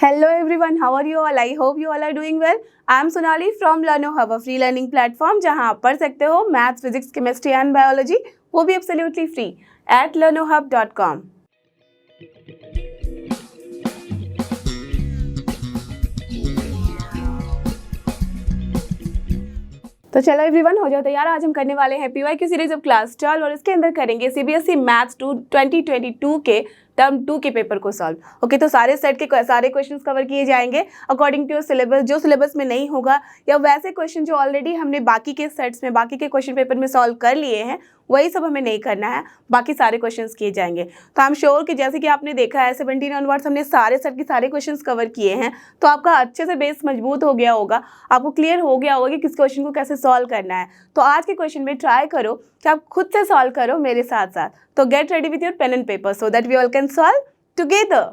Hello everyone, how are you all? I hope you all are doing well. I am Sonali from LearnoHub, a free learning platform जहां आप पढ़ सकते हो maths, physics, chemistry and biology, वो भी absolutely free at learnohub.com। तो चलो everyone, हो जाओ तैयार। आज हम करने वाले हैं पीवाई की सीरीज ऑफ क्लास 12 और इसके अंदर करेंगे सीबीएसई मैथ्स 2022 के टर्म 2 के पेपर को सॉल्व। ओके, तो सारे सेट के सारे क्वेश्चंस कवर किए जाएंगे अकॉर्डिंग टू सिलेबस। जो सिलेबस में नहीं होगा या वैसे क्वेश्चन जो ऑलरेडी हमने बाकी के सेट्स में, बाकी के क्वेश्चन पेपर में सॉल्व कर लिए हैं, वही सब हमें नहीं करना है, बाकी सारे क्वेश्चंस किए जाएंगे। तो आई एम श्योर कि जैसे कि आपने देखा है 17 ऑनवर्ड्स हमने सारे सेट के सारे क्वेश्चंस कवर किए हैं, तो आपका अच्छे से बेस मजबूत हो गया होगा, आपको क्लियर हो गया होगा कि किस क्वेश्चन को कैसे सॉल्व करना है। तो आज के क्वेश्चन में ट्राई करो कि आप खुद से सॉल्व करो मेरे साथ साथ। तो get ready with your pen and paper so that we all can solve together.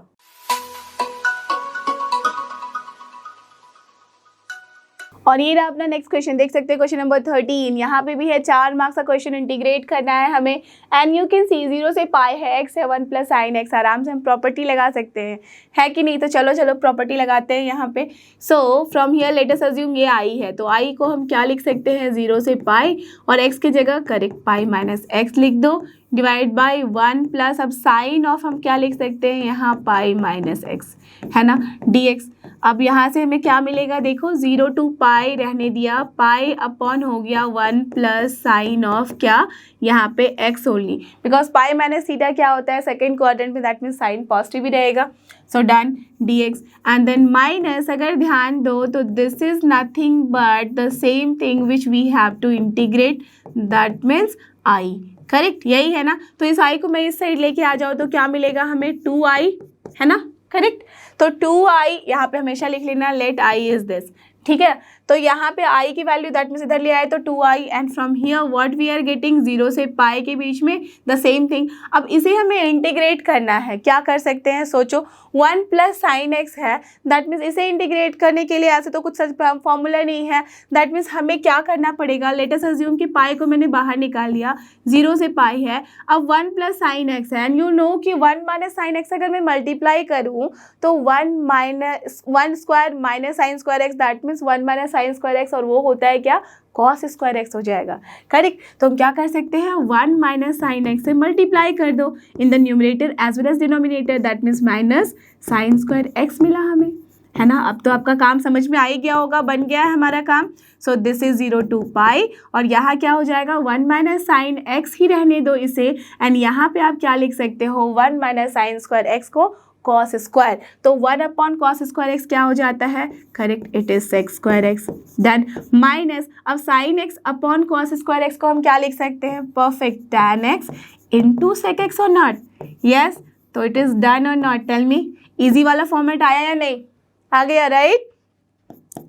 और ये रहा अपना नेक्स्ट क्वेश्चन, देख सकते हैं क्वेश्चन नंबर 13। यहाँ पे भी है 4 मार्क्स का क्वेश्चन, इंटीग्रेट करना है हमें। एंड यू कैन सी 0 से पाई है x है 1 प्लस साइन x। आराम से हम प्रॉपर्टी लगा सकते हैं, है कि नहीं? तो चलो प्रॉपर्टी लगाते हैं यहाँ पे। सो from here let us assume ये i है, तो i को हम क्या लिख सकते हैं 0 से पाई, और x की जगह करेक्ट पाई माइनस x लिख दो, डिवाइड बाई 1 प्लस, अब साइन ऑफ हम क्या लिख सकते हैं यहाँ पाई माइनस x, है ना, dx। अब यहाँ से हमें क्या मिलेगा, देखो 0 टू पाई रहने दिया, पाई अपॉन हो गया 1 प्लस साइन ऑफ क्या यहाँ पे x only, because pi minus theta क्या होता है सेकेंड क्वाड्रेंट में, दैट मीन्स साइन पॉजिटिव ही रहेगा। So done, dx and then minus, अगर ध्यान दो तो this is nothing but the same thing which we have to integrate, that means i। Correct, यही है ना। तो इस i को मैं इस साइड लेके आ जाऊँ तो क्या मिलेगा हमें 2i, है ना, करेक्ट। तो 2i यहाँ पे हमेशा लिख लेना, लेट i इज दिस, ठीक है। तो यहाँ पे i की वैल्यू दैट मीन्स इधर ले आए तो 2i, and from here what we are getting 0 से पाई के बीच में द सेम थिंग। अब इसे हमें इंटीग्रेट करना है, क्या कर सकते हैं सोचो, 1 प्लस साइन एक्स है, दैट मीन्स इसे इंटीग्रेट करने के लिए ऐसे तो कुछ सच फॉर्मूला नहीं है, दैट मीन्स हमें क्या करना पड़ेगा, लेट अस अज्यूम कि पाई को मैंने बाहर निकाल लिया, 0 से पाई है, अब 1 प्लस साइन एक्स है, एंड यू नो कि 1 माइनस साइन एक्स अगर मैं मल्टीप्लाई करूँ तो 1 square minus sine square x, that means 1 minus sine square x, और वो होता है क्या, कॉस स्क्वायर एक्स हो जाएगा। करेक्ट, तो हम क्या कर सकते हैं 1 माइनस साइन एक्स से मल्टीप्लाई कर दो in the numerator as well as denominator, that means minus sine square x मिला हमें, है ना। अब तो आपका काम समझ में आ ही गया होगा, बन गया है हमारा काम। सो दिस इज 0 टू पाई, और यहाँ क्या हो जाएगा 1 माइनस साइन एक्स ही रहने दो इसे, एंड यहाँ पे आप क्या लिख सकते हो 1 माइनस साइन स्क्वायर एक्स को कॉस स्क्वायर, तो 1 अपॉन कॉस स्क्वायर एक्स क्या हो जाता है, correct, it is sec square x. Then minus, अब sine x upon cos square x को हम क्या लिख सकते हैं, perfect tan x into sec x और नॉट, यस। तो इट इज डन और नॉट, टेल मी, इजी वाला फॉर्मेट आया या नहीं, आ गया, right.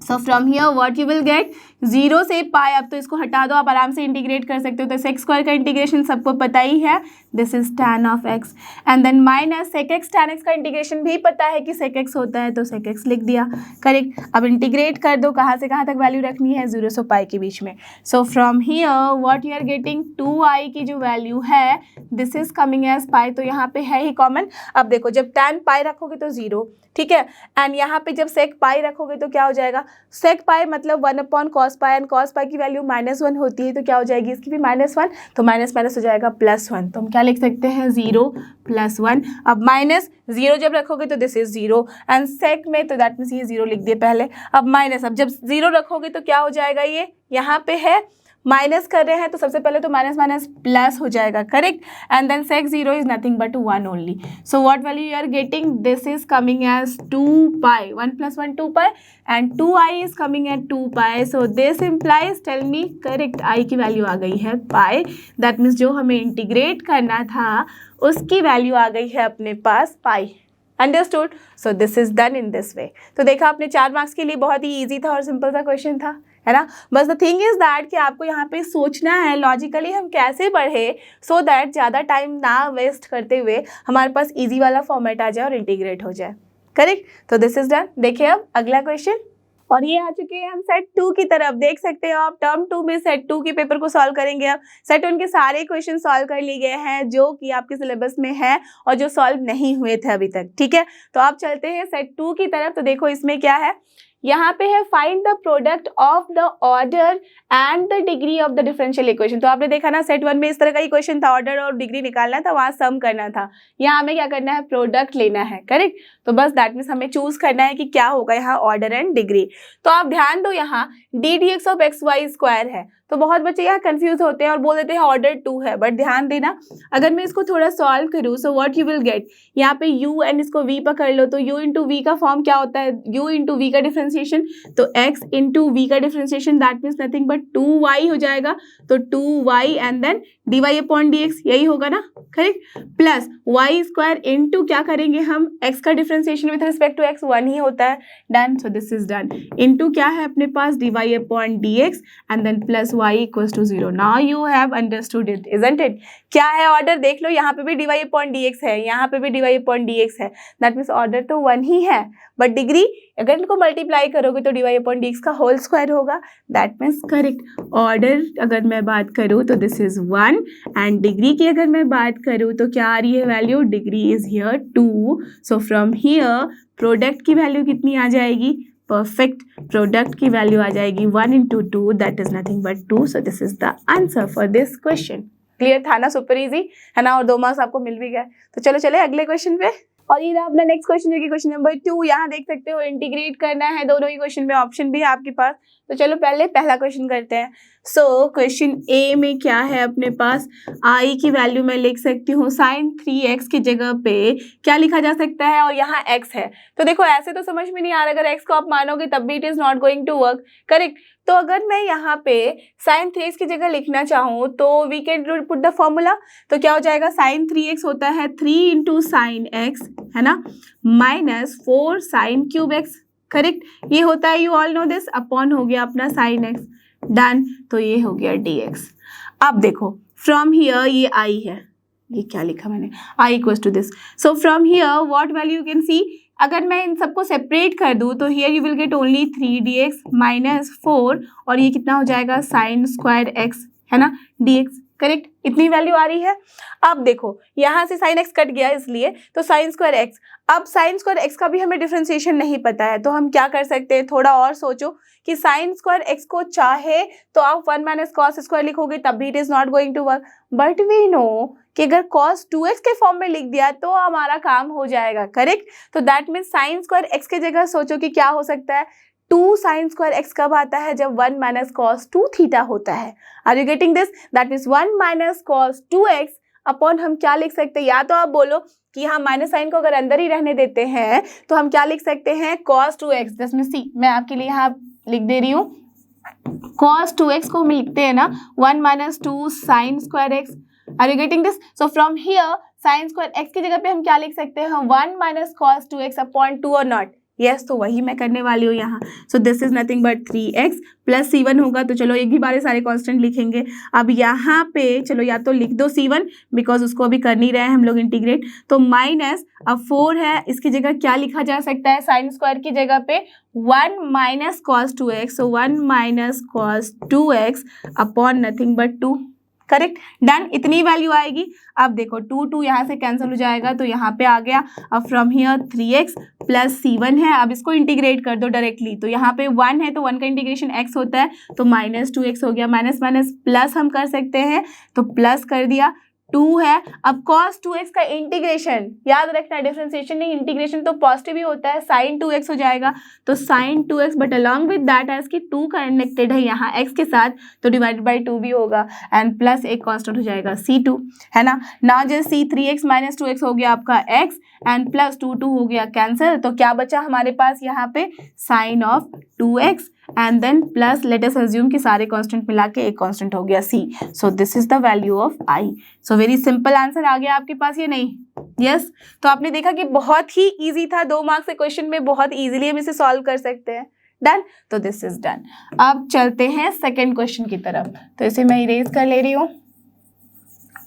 So from here what you will get 0 से पाई, अब तो इसको हटा दो, आप आराम से इंटीग्रेट कर सकते हो, तो सेक स्क्वायर का इंटीग्रेशन सबको पता ही है, this is tan of x, and then minus sec x, tan x का इंटीग्रेशन भी पता है कि सेक एक्स होता है, तो सेक एक्स लिख दिया, करेक्ट। अब इंटीग्रेट कर दो, कहाँ से कहाँ तक वैल्यू रखनी है, 0 से पाई के बीच में। So from here what you are getting 2i की जो वैल्यू है this is coming as pi, तो यहाँ पे है ही कॉमन। अब देखो जब टैन पाई रखोगे तो 0, ठीक है, एंड यहाँ पे जब सेक पाई रखोगे तो क्या हो जाएगा, सेक पाई मतलब 1 upon cos pi, and cos pi की वैल्यू -1 होती है, तो क्या हो जाएगी इसकी भी -1, तो माइनस माइनस हो जाएगा +1, तो हम क्या लिख सकते हैं 0 + 1। अब माइनस 0 जब रखोगे तो दिस इज 0, एंड सेक में तो दैट मीन्स ये 0 लिख दिए पहले, अब माइनस, अब जब 0 रखोगे तो क्या हो जाएगा, ये यहाँ पे है माइनस कर रहे हैं तो सबसे पहले तो माइनस माइनस प्लस हो जाएगा, correct, and then sec 0 is nothing but 1 only. So what value you are getting, this is coming as 2 pi, 1 + 1 2 pi, and 2i is coming at 2 pi, so this implies, tell me, correct, i की value आ गई है पाई, that means जो हमें integrate करना था उसकी value आ गई है अपने पास pi. Understood, so this is done in this way. तो देखा आपने 4 मार्क्स के लिए बहुत ही ईजी था और सिंपल सा क्वेश्चन था, है ना। बस द थिंग इज दैट कि आपको यहाँ पे सोचना है लॉजिकली हम कैसे बढ़े, सो दैट ज़्यादा टाइम ना वेस्ट करते हुए हमारे पास इजी वाला फॉर्मेट आ जाए और इंटीग्रेट हो जाए, करेक्ट। तो दिस इज डन। देखिए अब अगला क्वेश्चन। और ये आ चुके हैं हम सेट 2 की तरफ। देख सकते हो आप टर्म 2 में सेट 2 के पेपर को सॉल्व करेंगे। अब सेट 1 के सारे क्वेश्चन सॉल्व कर लिए गए हैं जो कि आपके सिलेबस में है और जो सॉल्व नहीं हुए थे अभी तक, ठीक है। तो आप चलते हैं सेट 2 की तरफ। तो देखो इसमें क्या है, यहाँ पे है find the product of the order and the degree of the differential equation. तो आपने देखा ना सेट 1 में इस तरह का ही क्वेश्चन था, ऑर्डर और डिग्री निकालना था, वहाँ सम करना था। यहाँ हमें क्या करना है, प्रोडक्ट लेना है, करेक्ट। तो बस दैट मीन्स हमें चूज करना है कि क्या होगा यहाँ ऑर्डर एंड डिग्री। तो आप ध्यान दो, यहाँ d d x of x y square है। तो बहुत बच्चे यहाँ कंफ्यूज होते हैं और बोल देते हैं ऑर्डर 2 है, बट ध्यान देना अगर मैं इसको थोड़ा सॉल्व करूँ सो व्हाट यू विल गेट, यहाँ पे u एंड इसको v पकड़ लो तो u इंटू वी का फॉर्म क्या होता है, u इंटू वी का डिफ्रेंसिएशन, तो x इंटू वी का differentiation that means nothing but 2y हो जाएगा। तो 2y and then dy upon dx, यही होगा ना, correct, plus y square into क्या करेंगे हम, x का differentiation with respect to x 1 ही होता है, done. So this is done. Into क्या है अपने पास, dy upon dx and then plus y equals to 0। Now you have understood it, isn't it. क्या है ऑर्डर, देख लो यहाँ पे भी dy अपॉन dx है, यहाँ पे भी dy अपॉन dx है, दैट मीन्स ऑर्डर तो 1 ही है, बट डिग्री अगर इनको मल्टीप्लाई करोगे तो dy अपॉन dx का होल स्क्वायर होगा, दैट मीन्स करेक्ट। ऑर्डर अगर मैं बात करूँ तो दिस इज 1 एंड डिग्री की अगर मैं बात करूँ तो क्या आ रही है value, degree is here 2। So from here product की वैल्यू कितनी आ जाएगी, परफेक्ट, प्रोडक्ट की वैल्यू आ जाएगी 1 into 2 that is nothing but 2। So this is the answer for this question. Clear था ना, सुपर इजी है ना, और 2 मार्क्स आपको मिल भी गए। तो चलो चले अगले क्वेश्चन पे। और ये रहा अपना नेक्स्ट क्वेश्चन जो कि क्वेश्चन नंबर 2। यहाँ देख सकते हो इंटीग्रेट करना है, दोनों ही क्वेश्चन में ऑप्शन भी है आपके पास। तो चलो पहले पहला क्वेश्चन करते हैं। सो क्वेश्चन ए में क्या है अपने पास, आई की वैल्यू मैं लिख सकती हूँ sin 3x की जगह पे क्या लिखा जा सकता है, और यहाँ x है। तो देखो ऐसे तो समझ में नहीं आ रहा, अगर x को आप मानोगे तब भी it is not going to work, correct. तो अगर मैं यहाँ पे sin 3x की जगह लिखना चाहूँ तो we can put the formula. तो क्या हो जाएगा, sin 3x होता है 3 इंटू साइन एक्स, है ना, minus 4 sine cube x, correct. ये होता है, you all know this, upon हो गया अपना साइन एक्स, डन। तो ये हो गया dx। अब देखो फ्रॉम हियर ये आई है, ये क्या लिखा मैंने, I equals to this. So from here what value you can see, अगर मैं इन सबको सेपरेट कर दूँ तो here you will get only 3dx minus 4 और ये कितना हो जाएगा साइन स्क्वायर एक्स, है ना, dx, करेक्ट। इतनी वैल्यू आ रही है। अब देखो यहाँ से साइन एक्स कट गया इसलिए, तो साइन स्क्वायर एक्स। अब साइन स्क्वायर एक्स का भी हमें डिफ्रेंसिएशन नहीं पता है, तो हम क्या कर सकते हैं, थोड़ा और सोचो कि साइन स्क्वायर एक्स को चाहे तो आप 1 माइनस कॉस स्क्वायर लिखोगे तब भी it is not going to work, but we know कि अगर cos 2x के फॉर्म में लिख दिया तो हमारा काम हो जाएगा, करेक्ट। तो that means sign square x की जगह सोचो कि क्या हो सकता है, 2 साइन स्क्वायर एक्स कब आता है, जब 1 माइनस कॉस 2 थीटा होता है। Are you getting this, that means 1 minus cos 2x upon हम क्या लिख सकते हैं, या तो आप बोलो कि हम माइनस साइन को अगर अंदर ही रहने देते हैं तो हम क्या लिख सकते हैं, cos 2x, जिसमें सी मैं आपके लिए यहाँ लिख दे रही हूँ, cos 2x को हम लिखते हैं ना 1 minus 2 sine square x. Are you getting this, so from here sine square x की जगह पे हम क्या लिख सकते हैं, 1 माइनस कॉस 2x अपॉन 2 और नॉट, यस, तो वही मैं करने वाली हूँ यहाँ। सो this is nothing but 3x plus c1 होगा, तो चलो एक भी बारे सारे कांस्टेंट लिखेंगे। अब यहाँ पे चलो या तो लिख दो c1 बिकॉज उसको अभी कर नहीं रहे हैं हम लोग इंटीग्रेट, तो माइनस अब 4 है, इसकी जगह क्या लिखा जा सकता है, साइन स्क्वायर की जगह पे 1 minus cos 2x, so 1 minus cos 2x upon nothing but 2, correct, done. इतनी वैल्यू आएगी। अब देखो 2 यहाँ से कैंसिल हो जाएगा तो यहाँ पे आ गया। अब from here 3x plus c1 है, अब इसको इंटीग्रेट कर दो डायरेक्टली, तो यहाँ पे 1 है तो 1 का इंटीग्रेशन x होता है, तो माइनस 2x हो गया, माइनस माइनस प्लस हम कर सकते हैं, तो प्लस कर दिया, 2 है। अब cos 2x का इंटीग्रेशन याद रखना, डिफरेंशिएशन नहीं, इंटीग्रेशन तो पॉजिटिव ही होता है, sin 2x हो जाएगा, तो sin 2x but along with that as की 2 कनेक्टेड है यहाँ x के साथ, तो डिवाइडेड बाई 2 भी होगा, एंड प्लस एक कांस्टेंट हो जाएगा c2, है ना। नाउ जस्ट सी 3x माइनस 2x हो गया आपका x एंड प्लस 2 हो गया कैंसिल, तो क्या बचा हमारे पास यहाँ पे sine of 2x and then plus let us assume कि सारे कांस्टेंट मिला के एक कांस्टेंट हो गया c। So this is the value of i। So very simple answer आ गया आपके पास, ये नहीं, यस। तो आपने देखा कि बहुत ही इजी था, 2 मार्क्स के क्वेश्चन में बहुत इजीली हम इसे सॉल्व कर सकते हैं, डन। तो दिस इज डन। अब चलते हैं सेकेंड क्वेश्चन की तरफ, तो इसे मैं इरेज कर ले रही हूँ।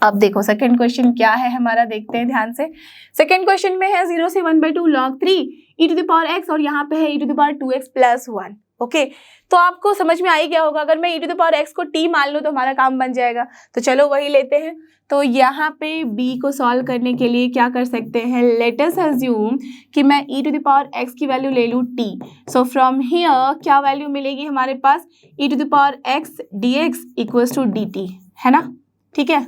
अब देखो सेकेंड क्वेश्चन क्या है हमारा, देखते हैं ध्यान से। सेकेंड क्वेश्चन में है 0 से 1/2 log 3 e to the power x और यहाँ पे है e to the power 2x plus 1, okay तो आपको समझ में आ ही गया होगा, अगर मैं e to the power x को t मान लूँ तो हमारा काम बन जाएगा। तो चलो वही लेते हैं। तो यहाँ पे b को सॉल्व करने के लिए क्या कर सकते हैं, लेट अस अज्यूम कि मैं e to the power x की वैल्यू ले लूँ t। सो फ्रॉम हियर क्या वैल्यू मिलेगी हमारे पास, e to the power x dx equals to dt, है ना। ठीक है,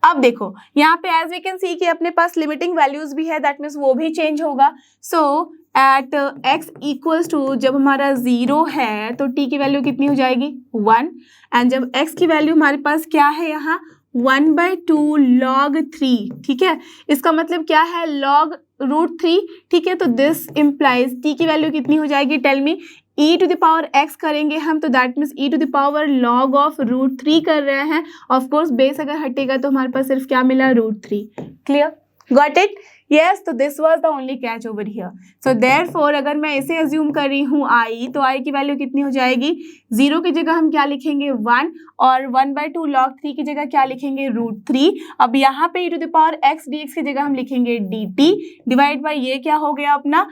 अब देखो यहाँ पे एज वी कैन सी कि अपने पास लिमिटिंग वैल्यूज भी है, दैट मीन्स वो भी चेंज होगा। सो एट x इक्वल्स टू जब हमारा 0 है तो t की वैल्यू कितनी हो जाएगी 1, एंड जब x की वैल्यू हमारे पास क्या है यहाँ 1/2 log 3। ठीक है, इसका मतलब क्या है log √3। ठीक है, तो दिस इम्प्लाइज t की वैल्यू कितनी हो जाएगी, tell me. e to the power x करेंगे हम तो that means e to the power log of √3 कर रहे हैं। ऑफ कोर्स बेस अगर हटेगा तो हमारे पास सिर्फ क्या मिला √3। Clear, got it, yes. तो this was the only catch over here. So therefore अगर मैं इसे अज्यूम कर रही हूँ i, तो i की वैल्यू कितनी हो जाएगी, 0 की जगह हम क्या लिखेंगे 1, और 1/2 log 3 की जगह क्या लिखेंगे √3। अब यहाँ पे e to the power x dx की जगह हम लिखेंगे dt डिवाइड बाई ये क्या हो गया अपना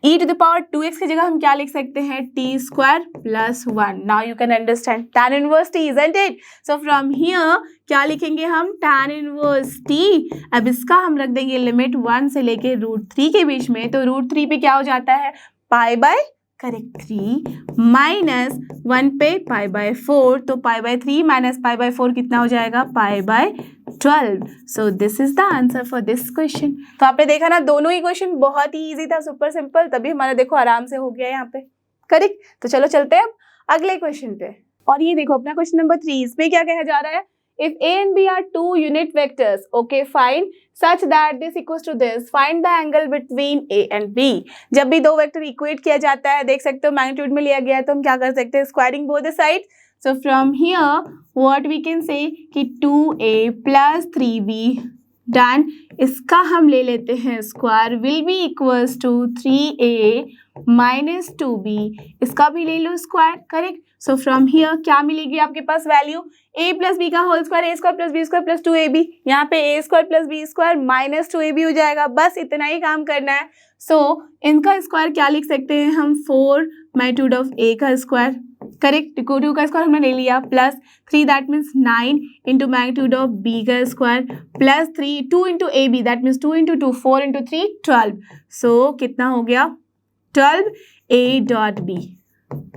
e to the power 2x की जगह हम क्या लिख सकते हैं t² + 1। Now you can understand tan inverse t, isn't it? So from here क्या लिखेंगे हम tan इनवर्स t। अब इसका हम रख देंगे लिमिट 1 से लेके √3 के बीच में, तो √3 पे क्या हो जाता है पाई/, करेक्ट 3 माइनस 1 पे π/4, तो π/3 माइनस π/4 कितना हो जाएगा π/12। So this is the answer for this question. तो आपने देखा ना दोनों ही क्वेश्चन बहुत ही इजी था, सुपर सिंपल, तभी हमारा देखो आराम से हो गया यहाँ पे, करेक्ट। तो चलो चलते हैं अब अगले क्वेश्चन पे, और ये देखो अपना क्वेश्चन नंबर 3, इसमें क्या कहा जा रहा है, if a and b are two unit vectors, okay fine, such that this equals to this, find the angle between a and b। जब भी दो वेक्टर इक्वेट किया जाता है, देख सकते हो मैग्नीट्यूड में लिया गया है, तो हम क्या कर सकते हैं, squaring both the side. So from here what we can say कि 2a + 3b डन, इसका हम ले लेते हैं square, will be equals to 3a - 2b, इसका भी ले लो square, correct. So from here क्या मिलेगी आपके पास वैल्यू, a + b का whole square, a² + b² + 2ab, यहाँ पे a² + b² - 2ab हो जाएगा, बस इतना ही काम करना है। सो इनका स्क्वायर क्या लिख सकते हैं हम, 4 मैग्नीट्यूड ऑफ a का स्क्वायर, करेक्ट, 2 का स्क्वायर हमने ले लिया, plus 3 that means 9 into magnitude of b का square, plus 3 2 into ab that means 2 into 2 4 into 3 12। सो कितना हो गया 12a.b,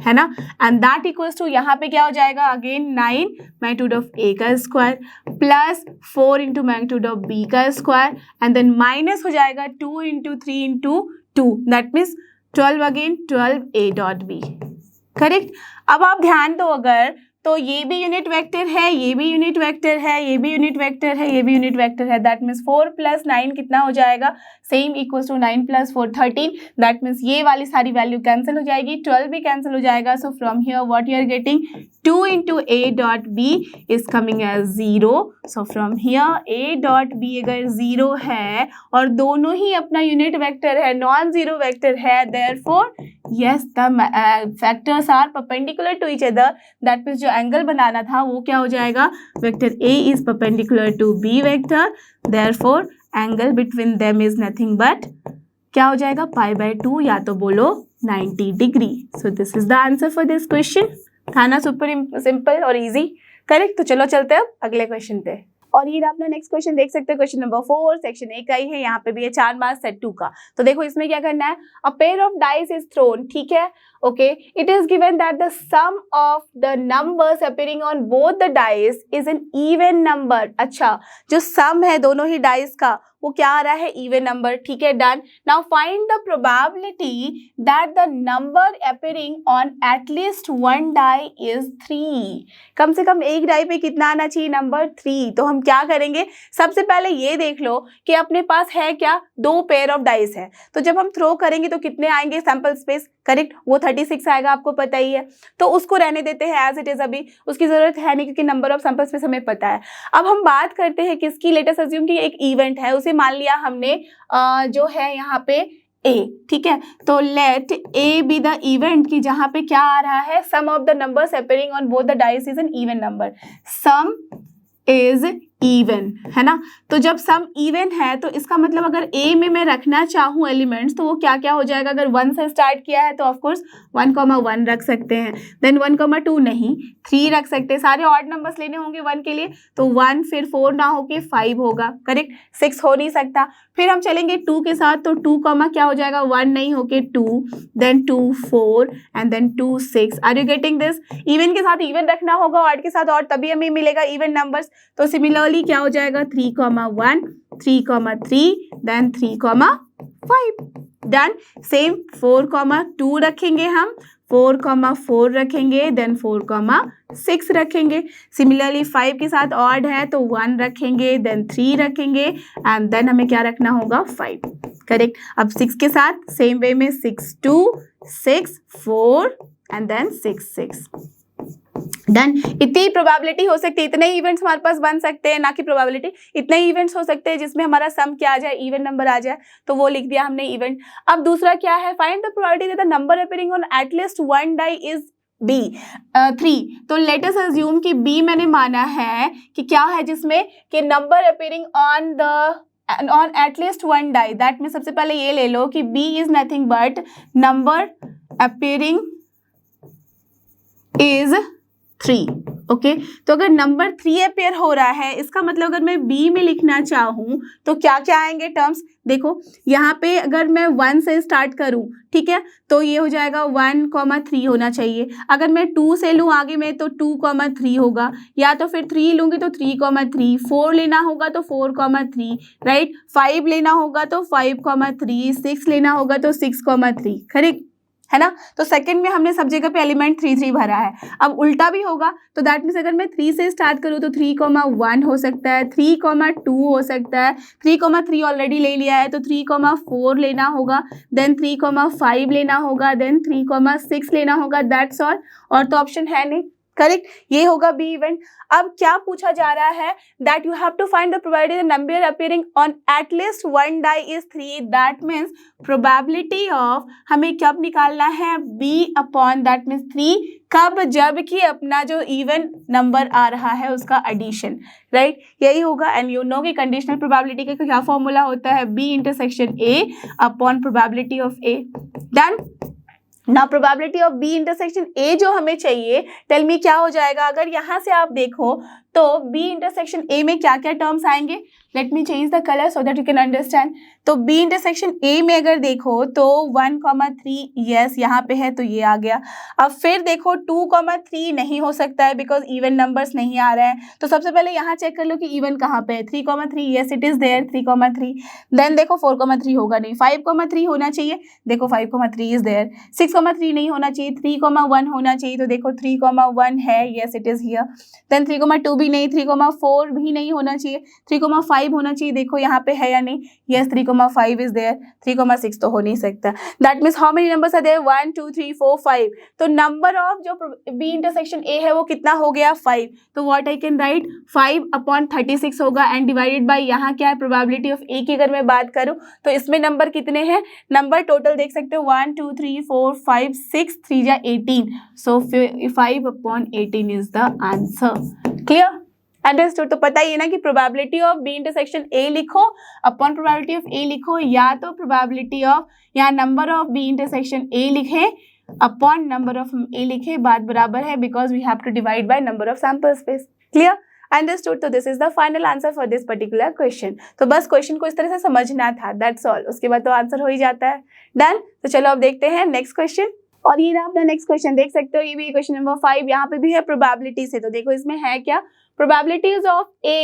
है ना, एंड दैट इक्वल्स टू यहाँ पे क्या हो जाएगा अगेन 9 मैग्नीट्यूड ऑफ a का square plus 4 into magnitude of b का स्क्वायर, एंड देन माइनस हो जाएगा 2 into 3 into 2 that means 12 again 12a.b, correct. अब आप ध्यान दो अगर, तो ये भी यूनिट वेक्टर है, ये भी यूनिट वेक्टर है, ये भी यूनिट वेक्टर है, ये भी यूनिट वेक्टर है, दैट मीन्स 4 + 9 कितना हो जाएगा, same equals to 9 + 4 13, that means ये वाली सारी वैल्यू कैंसिल हो जाएगी, 12 भी कैंसिल हो जाएगा। So from here what you are getting, 2 into a.b is coming as 0। So from here a.b अगर 0 है और दोनों ही अपना यूनिट वेक्टर है, नॉन जीरो वेक्टर है, therefore yes the factors are perpendicular to each other, that means जो angle बनाना था वो क्या हो जाएगा, vector a is perpendicular to b vector, therefore angle between them is nothing but क्या हो जाएगा π/2 या तो बोलो 90 degree. So this is the answer for this question, था ना सुपर सिंपल और इजी, करेक्ट। तो चलो चलते हैं अब अगले क्वेश्चन पे, और ये अपना नेक्स्ट क्वेश्चन देख सकते हैं, क्वेश्चन नंबर 4 सेक्शन A का ही है, यहाँ पे भी है 4 मार्क्स सेट 2 का। तो देखो इसमें क्या करना है, a pair of dice is thrown, ठीक है, okay, it is given that the sum of the numbers appearing on both the dice is an even number. अच्छा, जो सम है दोनों ही डाइस का वो क्या आ रहा है, इवन नंबर, ठीक है, done. Now find the probability that the number appearing on at least one die is 3। कम से कम एक डाई पे कितना आना चाहिए, नंबर 3। तो हम क्या करेंगे, सबसे पहले ये देख लो कि अपने पास है क्या, 2 पेयर ऑफ डाइस है, तो जब हम थ्रो करेंगे तो कितने आएंगे, सैंपल स्पेस, करेक्ट, वो 36 आएगा, आपको पता ही है, तो उसको रहने देते हैं एज इट इज, अभी उसकी जरूरत है नहीं क्योंकि नंबर ऑफ सैंपल स्पेस हमें पता है। अब हम बात करते हैं किसकी, लेट अस अज्यूम कि एक इवेंट है, उसे मान लिया हमने जो है यहाँ पे A, ठीक है, तो let A be the event की जहाँ पे क्या आ रहा है, sum of the numbers appearing on both the dice is an even number, sum is even, है ना। तो जब सम इवन है तो इसका मतलब अगर ए में मैं रखना चाहूँ एलिमेंट्स तो वो क्या क्या हो जाएगा, अगर 1 से स्टार्ट किया है तो ऑफकोर्स 1,1 रख सकते हैं, देन 1,2 नहीं 3 रख सकते हैं, सारे ऑड नंबर्स लेने होंगे 1 के लिए, तो 1 फिर 4 ना होके 5 होगा, करेक्ट, 6 हो नहीं सकता। फिर हम चलेंगे 2 के साथ, तो 2 क्या हो जाएगा, 1 नहीं होके 2, then 2 4 and then 2 6। Are you getting this? Even के साथ इवन रखना होगा, ऑड के साथ ऑड, तभी हमें मिलेगा इवन नंबर्स। तो सिमिलरली क्या हो जाएगा 3,1 3,3 देन 3,5 डन। सेम 4,2 रखेंगे हम, 4,4 रखेंगे, देन 4,6 रखेंगे। सिमिलरली 5 के साथ ऑड है तो 1 रखेंगे, देन 3 रखेंगे एंड देन हमें क्या रखना होगा 5, करेक्ट। अब 6 के साथ सेम वे में 6 2 6 4 एंड देन 6 6 डन। इतनी प्रोबेबिलिटी हो सकती है, इतने इवेंट्स हमारे पास बन सकते हैं, ना कि प्रोबेबिलिटी, इतने इवेंट्स हो सकते हैं जिसमें हमारा सम क्या आ जाए, इवन नंबर आ जाए, तो वो लिख दिया हमने इवेंट। अब दूसरा क्या है, find the probability that the number appearing on at least one die is B 3। तो लेट अस अज्यूम कि B मैंने माना है कि क्या है, जिसमें कि number appearing on at least one die, दैट में सबसे पहले ये ले लो कि B is nothing but number appearing is 3, okay. तो अगर नंबर 3 अपेयर हो रहा है, इसका मतलब अगर मैं बी में लिखना चाहूँ तो क्या क्या आएंगे टर्म्स, देखो यहाँ पे अगर मैं 1 से स्टार्ट करूँ, ठीक है, तो ये हो जाएगा 1,3 होना चाहिए। अगर मैं 2 से लूँ आगे में तो 2,3 होगा, या तो फिर 3 लूँगी तो 3,3, 4 लेना होगा तो 4,3, राइट, 5 लेना होगा तो 5,3, 6 लेना होगा तो 6,3, करेक्ट, है ना। तो सेकंड में हमने सब जगह पे एलिमेंट 3 3 भरा है। अब उल्टा भी होगा, तो दैट मीन्स अगर मैं 3 से स्टार्ट करूँ तो 3,1 हो सकता है, 3,2 हो सकता है, 3,3 ऑलरेडी ले लिया है तो 3,4 लेना होगा, देन 3,5 लेना होगा, देन 3,6 लेना होगा, दैट्स ऑल, और तो ऑप्शन है नहीं, करेक्ट, ये होगा बी इवेंट। अब क्या पूछा जा रहा है, that you have to find the probability the number appearing on at least one die is 3, that means probability of हमें कब निकालना है, बी अपॉन दैट मीन्स 3, कब, जब कि अपना जो इवन नंबर आ रहा है उसका एडिशन, राइट, यही होगा। एंड यू नो कि कंडीशनल प्रोबेबिलिटी का क्या फॉर्मूला होता है, B intersection A upon probability of A, done. ना probability of B intersection A जो हमें चाहिए, टेल मी क्या हो जाएगा, अगर यहाँ से आप देखो तो बी इंटरसेक्शन ए में क्या क्या टर्म्स आएंगे, let me change the colour so that you can understand. तो बी इंटरसेक्शन ए में अगर देखो तो 1,3 यस यहाँ पे है तो ये आ गया। अब फिर देखो 2,3 नहीं हो सकता है बिकॉज इवन नंबर्स नहीं आ रहे हैं, तो सबसे पहले यहाँ चेक कर लो कि इवन कहाँ पे है, 3,3 yes it is there 3,3, then देखो 4,3 होगा नहीं, 5,3 होना चाहिए, देखो 5,3 इज देयर, 6,3 नहीं होना चाहिए, 3,1 होना चाहिए, तो देखो 3,1 है, yes it is here, then 3,2 भी नहीं, 3,4 भी नहीं होना चाहिए, 3,5 होना चाहिए, देखो यहाँ पे है या नहीं, यस 3,5 इज देयर, 3,6 तो हो नहीं सकता, that means how many numbers are there 1 2 3 4 5, तो नंबर ऑफ जो बी इंटरसेक्शन ए है वो कितना हो गया 5, तो व्हाट आई कैन राइट 5/36 होगा एंड डिवाइडेड बाय यहाँ क्या है प्रोबेबिलिटी ऑफ ए की अगर मैं बात करूँ तो इसमें नंबर कितने हैं, नंबर टोटल देख सकते हो 1 2 3 4 5 6 3 जा 18, so 5/18 is the answer, clear, understood. तो पता ही है ना कि probability of B intersection A लिखो अपॉन प्रोबेबिलिटी ऑफ ए लिखो, या तो प्रोबेबिलिटी ऑफ यहाँ number of B intersection A लिखे अपॉन नंबर ऑफ ए लिखे, बात बराबर है because we have to divide by number of sample space, clear, understood. तो this is the final answer for this particular question. तो बस question को इस तरह से समझना था, दैट्स ऑल, उसके बाद तो आंसर हो ही जाता है, डन। तो चलो अब देखते हैं नेक्स्ट क्वेश्चन, और ये ना अपना नेक्स्ट क्वेश्चन देख सकते हो, ये भी क्वेश्चन नंबर 5, यहाँ पे भी है प्रोबेबिलिटी से, तो देखो इसमें है क्या, probabilities of A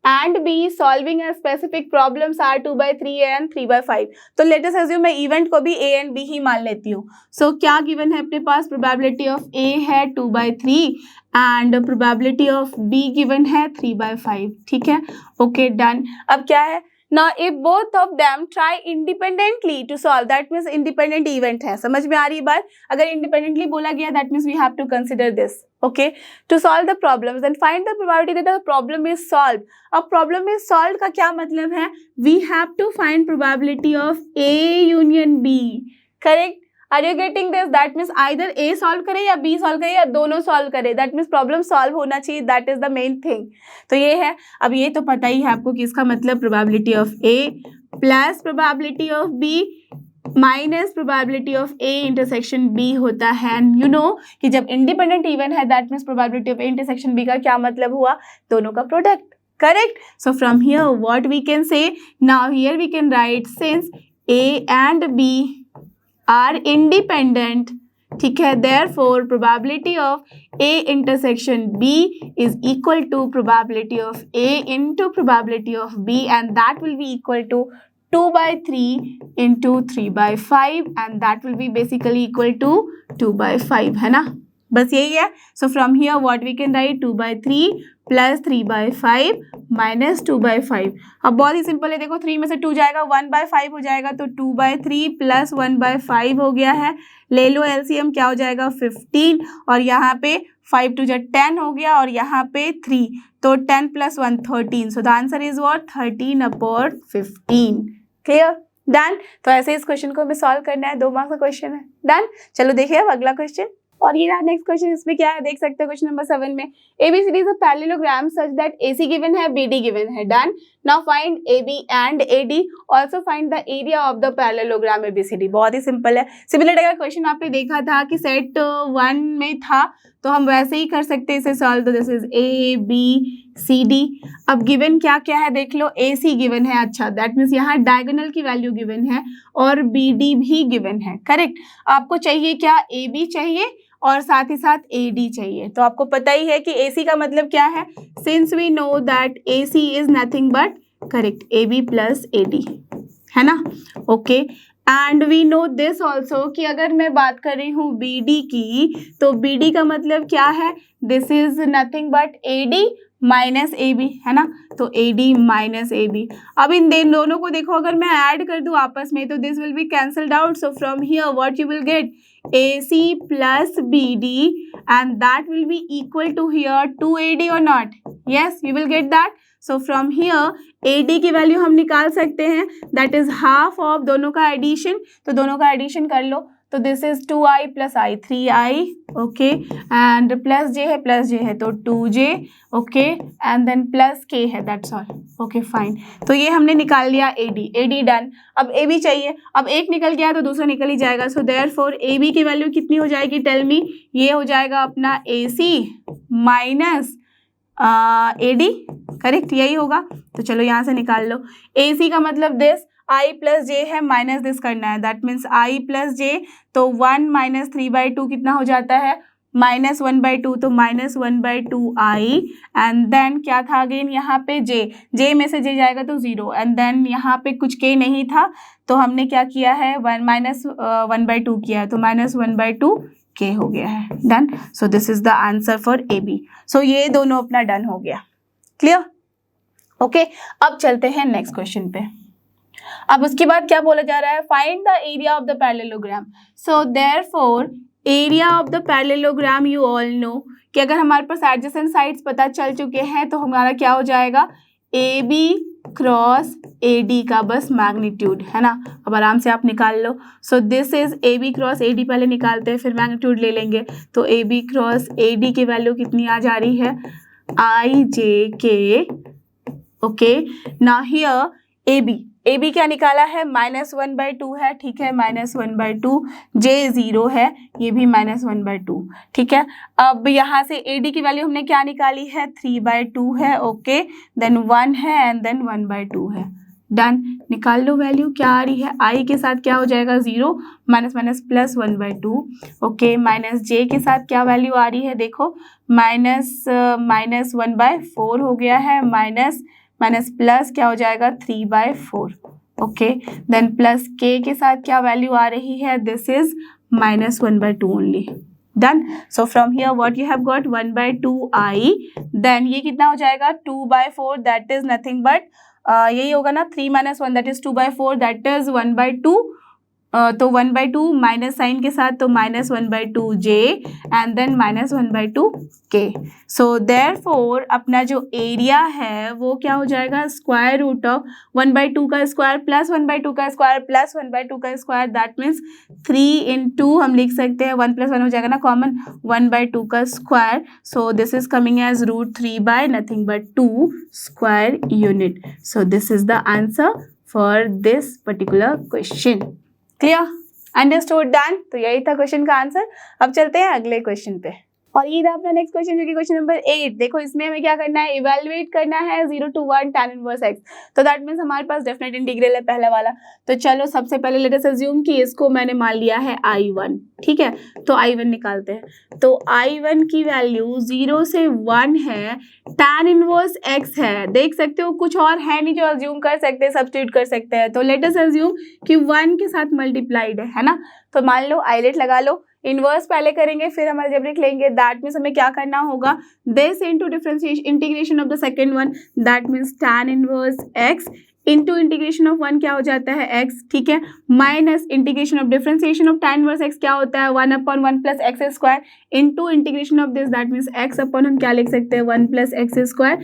and B solving a specific problems are 2/3 and 3/5। तो let us assume मैं इवेंट को भी A and B ही मान लेती हूँ। सो क्या गिवन है अपने पास, प्रोबेबिलिटी ऑफ A है 2/3 and probability of B given है 3/5, ठीक है, ओके डन। अब क्या है, now if both of them try independently to solve, that means independent event है, समझ में आ रही बात, अगर independently बोला गया that means we have to consider this, okay, to solve the problems then find the probability that the problem is solved। अब problem is solved का क्या मतलब है, we have to find probability of A union B, correct। Are you getting this? That means either A solve करे या B solve करे या दोनों सॉल्व करे, दैट मीन्स प्रॉब्लम सॉल्व होना चाहिए, that is the main thing. तो ये है। अब ये तो पता ही है आपको कि इसका मतलब probability of A plus probability of B minus probability of A intersection B होता है। एंड यू नो कि जब इंडिपेंडेंट इवन है that means probability of A intersection B का क्या मतलब हुआ? दोनों का product. Correct? So from here what we can say, now here we can write since A and B are independent, ठीक है, therefore probability of A intersection B is equal to probability of A into probability of B, and that will be equal to 2/3 into 3/5, and that will be basically equal to 2/5, है ना? बस यही है। So from here what we can write 2/3 plus 3/5 minus 2/5। अब बहुत ही simple है, देखो 3 में से 2 जाएगा 1/5 हो जाएगा, तो 2/3 प्लस 1/5 हो गया है। ले लो एलसीएम, क्या हो जाएगा 15, और यहाँ पे 5 2 10 हो गया, और यहाँ पे 3, तो 10 plus 1 13। So the answer is what 13/15। Clear? Done. तो ऐसे इस क्वेश्चन को हमें सॉल्व करना है, 2 मार्क्स का क्वेश्चन है। डन। चलो देखिए अब अगला क्वेश्चन। और ये रहा नेक्स्ट क्वेश्चन। इसमें क्या है देख सकते हो, क्वेश्चन नंबर 7 में ABCD is a parallelogram such that AC given है, BD गिवन है। Done. Now find AB and AD, also find the area of the parallelogram ABCD। बहुत ही सिंपल है। सिमिलर टाइप का क्वेश्चन आपने देखा था कि सेट 1 में था, तो हम वैसे ही कर सकते हैं इसे सॉल्व। तो दिस इज ABCD। अब गिवन क्या क्या है देख लो, AC गिवन है, अच्छा दैट मीन्स यहाँ डायगोनल की वैल्यू गिवन है, और BD भी गिवन है। करेक्ट? आपको चाहिए क्या? AB चाहिए और साथ ही साथ AD चाहिए। तो आपको पता ही है कि AC का मतलब क्या है, since we know that AC is nothing but correct AB plus AD, है ना? Okay. And we know this also कि अगर मैं बात कर रही हूँ BD की, तो BD का मतलब क्या है, this is nothing but AD minus AB, है ना? तो AD माइनस AB। अब इन दोनों को देखो, अगर मैं ऐड कर दूं आपस में, तो this will be cancelled out. So from here what you will gate AC plus BD, and that will be equal to here 2AD or not? Yes, you will get that. So from here AD की value हम निकाल सकते हैं, that is half of दोनों का addition. तो दोनों का एडिशन कर लो, तो this is 2I plus I 3I, okay, and plus J है तो 2J, okay, and then plus K है, दैट्स ऑल। Okay fine. तो ये हमने निकाल लिया AD डन। अब AB चाहिए, अब एक निकल गया तो दूसरा निकल ही जाएगा। सो देयरफॉर AB की वैल्यू कितनी हो जाएगी, टेल मी? ये हो जाएगा अपना AC माइनस AD, करेक्ट? यही होगा। तो चलो यहाँ से निकाल लो। AC का मतलब दिस I प्लस J है, माइनस दिस करना है, that means I plus J, तो 1 माइनस 3/2 कितना हो जाता है, माइनस 1/2, तो माइनस 1/2I, एंड देन क्या था अगेन यहाँ पे J में से J जाएगा तो 0, एंड देन यहाँ पे कुछ K नहीं था, तो हमने क्या किया है, माइनस 1/2 किया है, तो माइनस 1/2 K हो गया है। Done. So this is the answer for AB। सो ये दोनों अपना डन हो गया। क्लियर? ओके। अब चलते हैं नेक्स्ट क्वेश्चन पे। अब उसके बाद क्या बोला जा रहा है, find the area of the parallelogram. So therefore area of the parallelogram, you all know कि अगर हमारे पास एडजेसेंट साइड्स पता चल चुके हैं, तो हमारा क्या हो जाएगा, AB क्रॉस AD का बस मैग्नीट्यूड, है ना? अब आराम से आप निकाल लो। So this is AB cross AD, पहले निकालते हैं फिर मैग्नीट्यूड ले लेंगे। तो AB क्रॉस AD की वैल्यू कितनी आ जा रही है, IJK, okay. Now here AB क्या निकाला है, -1/2 है, ठीक है, -1/2, J 0 है, ये भी -1/2, ठीक है। अब यहाँ से AD की वैल्यू हमने क्या निकाली है, 3/2 है, ओके, देन 1 है, एंड देन 1/2 है। डन। निकाल लो वैल्यू क्या आ रही है, I के साथ क्या हो जाएगा 0, minus minus plus 1/2, okay, minus J के साथ क्या वैल्यू आ रही है, देखो माइनस 1/4 हो गया है, माइनस प्लस क्या हो जाएगा 3/4, ओके, देन प्लस K के साथ क्या वैल्यू आ रही है, this is -1/2 only. Done. So from here what you have got 1/2I, then ये कितना हो जाएगा 2/4, दैट इज नथिंग बट यही होगा ना, 3 - 1 दैट इज 2/4, दैट इज 1/2 तो 1/2 माइनस साइन के साथ, तो -1/2 j and then -1/2 k। So therefore अपना जो एरिया है वो क्या हो जाएगा, स्क्वायर रूट ऑफ 1/2 का स्क्वायर प्लस 1/2 का स्क्वायर प्लस 1/2 का स्क्वायर, दैट मीन्स 3 इंटू हम लिख सकते हैं 1 + 1 हो जाएगा ना कॉमन, 1/2 का square. So this is coming as √3 by nothing but 2 square unit. So this is the answer for this particular question. Clear, understood, done. तो यही था क्वेश्चन का आंसर। अब चलते हैं अगले क्वेश्चन पे, और ये था अपना नेक्स्ट क्वेश्चन जो कि क्वेश्चन नंबर 8। देखो इसमें हमें क्या करना है, इवेलुएट करना है 0 to 1 tan इनवर्स x। तो दैट मीन्स हमारे पास डेफिनेट इंटीग्रल है पहला वाला। तो चलो सबसे पहले लेट अस अज्यूम कि इसको मैंने मान लिया है I1, ठीक है। तो I1 निकालते हैं। तो I1 की वैल्यू 0 से 1 है, tan इनवर्स x है, देख सकते हो कुछ और है नहीं जो अज्यूम कर सकते हैं, सब्स्टिट्यूट कर सकते हैं। तो लेट अस अज्यूम कि 1 के साथ मल्टीप्लाइड है ना। तो मान लो आइलेट लगा लो, इनवर्स पहले करेंगे फिर हम अलजेब्रिक लेंगे। दैट मीन्स हमें क्या करना होगा, this into differentiation integration of the second one, that means tan inverse x into integration of 1 क्या हो जाता है x, ठीक है, minus integration of differentiation of tan inverse x क्या होता है 1/1 + x² into integration of this, that means x upon हम क्या लिख सकते हैं 1 + x²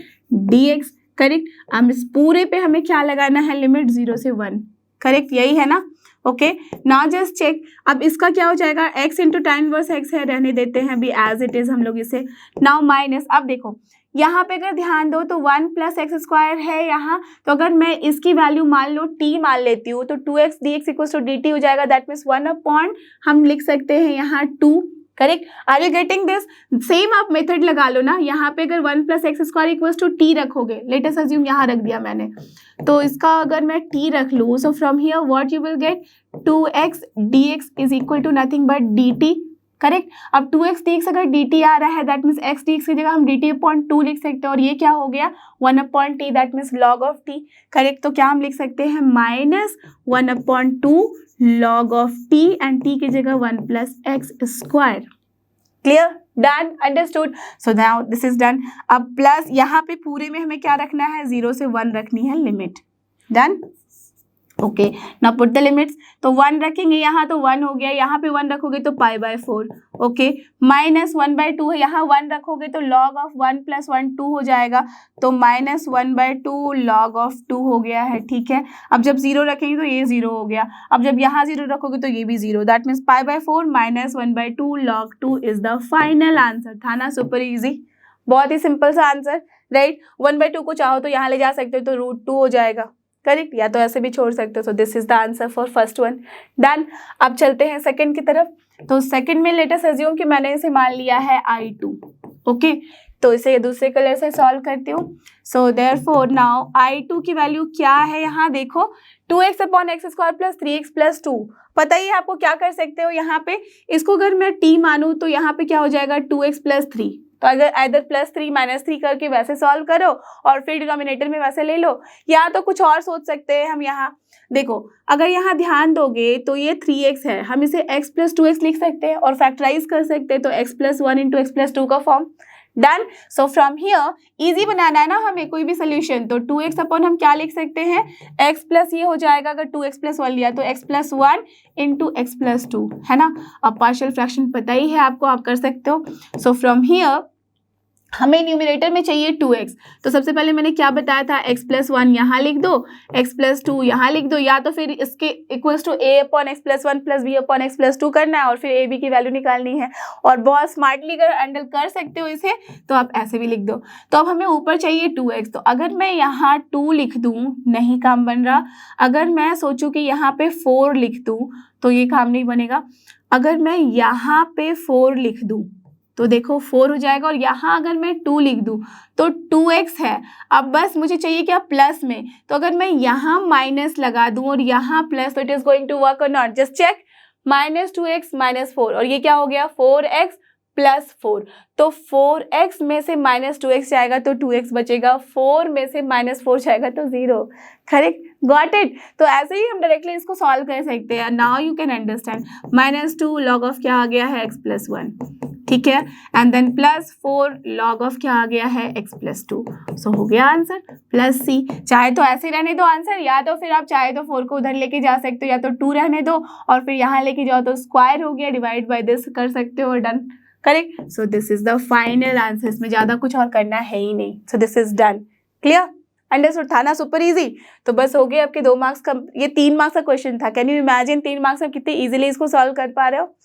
dx। करेक्ट। अब इस पूरे पे हमें क्या लगाना है, लिमिट 0 से 1। करेक्ट, यही है ना। Okay, now just check. अब इसका क्या हो जाएगा, x into tan inverse x है, रहने देते हैं अभी एज इट इज हम लोग इसे। नाउ माइनस, अब देखो यहाँ पे अगर ध्यान दो तो 1 + x² है यहाँ। तो अगर मैं इसकी वैल्यू मान लो t मान लेती हूँ तो 2x dx = dt हो जाएगा, दैट मीन्स 1/, हम लिख सकते हैं यहाँ 2। Correct, are you getting this? Same आप मेथड लगा लो ना, यहाँ पे अगर 1 + x² = t रखोगे, लेट अस अज्यूम यहाँ रख दिया मैंने, तो इसका अगर मैं t रख लूँ, सो from here what you will gate, 2x dx = nothing but dt। Correct, अब 2x dx अगर dt आ रहा है, दैट मीन्स x dx की जगह हम dt/2 लिख सकते हैं, और ये क्या हो गया 1/t, that means log of t। Correct, तो क्या हम लिख सकते हैं -1/2 log of t and t की जगह 1 + x²। Clear, done, understood. So now this is done. अब प्लस यहाँ पे पूरे में हमें क्या रखना है, 0 से 1 रखनी है limit. Done, okay, now put the limits. तो 1 रखेंगे यहाँ तो 1 हो गया, यहाँ पे 1 रखोगे तो π/4। ओके, -1/2 है, यहाँ 1 रखोगे तो log of 1 + 1 2 हो जाएगा, तो -1/2 log of 2 हो गया है, ठीक है। अब जब 0 रखेंगे तो ये 0 हो गया, अब जब यहाँ 0 रखोगे तो ये भी 0, that means π/4 -1/2 log 2 is the final answer. था ना सुपर इजी, बहुत ही सिंपल सा आंसर, राइट। 1/2 को चाहो तो यहाँ ले जा सकते हो तो √2 हो जाएगा। करेक्ट, या तो ऐसे भी छोड़ सकते हो। So this is the answer for first one. Done, अब चलते हैं सेकंड की तरफ। तो सेकंड में लेट अस अज्यूम कि मैंने इसे मान लिया है I2। ओके, तो इसे दूसरे कलर से सॉल्व करती हूँ। सो देयरफॉर नाउ I2 की वैल्यू क्या है, यहाँ देखो 2x/x² + 3x + 2। पता ही है आपको, क्या कर सकते हो यहाँ पे, इसको अगर मैं t मानूँ तो यहाँ पे क्या हो जाएगा 2x + 3। तो अगर इधर +3 -3 करके वैसे सॉल्व करो और फिर डिनोमिनेटर में वैसे ले लो, या तो कुछ और सोच सकते हैं हम। यहाँ देखो, अगर यहाँ ध्यान दोगे तो ये 3x है, हम इसे x + 2x लिख सकते हैं और फैक्टराइज कर सकते हैं, तो x + 1 × x + 2 का form. Done. So from here easy बनाना है ना हमें कोई भी सोल्यूशन, तो 2x अपॉन हम क्या लिख सकते हैं, x प्लस ये हो जाएगा, अगर 2x + 1 लिया तो x + 1 × x + 2, है ना। अब पार्शियल फ्रैक्शन पता ही है आपको, आप कर सकते हो। सो फ्रॉम हियर हमें न्यूमरेटर में चाहिए 2x, तो सबसे पहले मैंने क्या बताया था, x + 1 यहाँ लिख दो, x + 2 यहाँ लिख दो, या तो फिर इसके इक्वल्स टू a/x + 1 + b/x + 2 करना है और फिर a b की वैल्यू निकालनी है। और बहुत स्मार्टली अगर हैंडल कर सकते हो इसे तो आप ऐसे भी लिख दो। तो अब हमें ऊपर चाहिए 2x, तो अगर मैं यहाँ 2 लिख दूँ, नहीं काम बन रहा। अगर मैं सोचूं कि यहाँ पे 4 लिख दूँ तो ये काम नहीं बनेगा। अगर मैं यहाँ पे 4 लिख दूँ तो देखो 4 हो जाएगा, और यहाँ अगर मैं 2 लिख दूँ तो 2x है। अब बस मुझे चाहिए क्या, प्लस में, तो अगर मैं यहाँ माइनस लगा दूँ और यहाँ प्लस, तो it is going to work और नॉट, जस्ट चेक। -2x -4, और ये क्या हो गया 4x + 4, तो 4x में से -2x जाएगा तो 2x बचेगा, 4 में से -4 जाएगा तो 0। Correct, got it. तो ऐसे ही हम डायरेक्टली इसको सॉल्व कर सकते हैं। Now you can understand, -2 log of क्या आ गया है, x + 1। ठीक है, and then plus 4 log of क्या आ गया है x+2, सो हो गया आंसर प्लस सी। चाहे तो ऐसे रहने दो आंसर, या तो फिर आप चाहे तो 4 को उधर लेके जा सकते हो, या तो 2 रहने दो और फिर यहाँ लेके जाओ तो स्क्वायर हो गया, डिवाइड बाय दिस कर सकते हो, done, correct. So this is the final answer, इसमें ज़्यादा कुछ और करना है ही नहीं। सो this is done, clear, understood था ना, सुपर इजी। तो बस हो गए आपके 2 मार्क्स का, ये 3 मार्क्स का क्वेश्चन था। कैन यू इमेजिन 3 मार्क्स में कितने इजीली इसको सॉल्व कर पा रहे हो,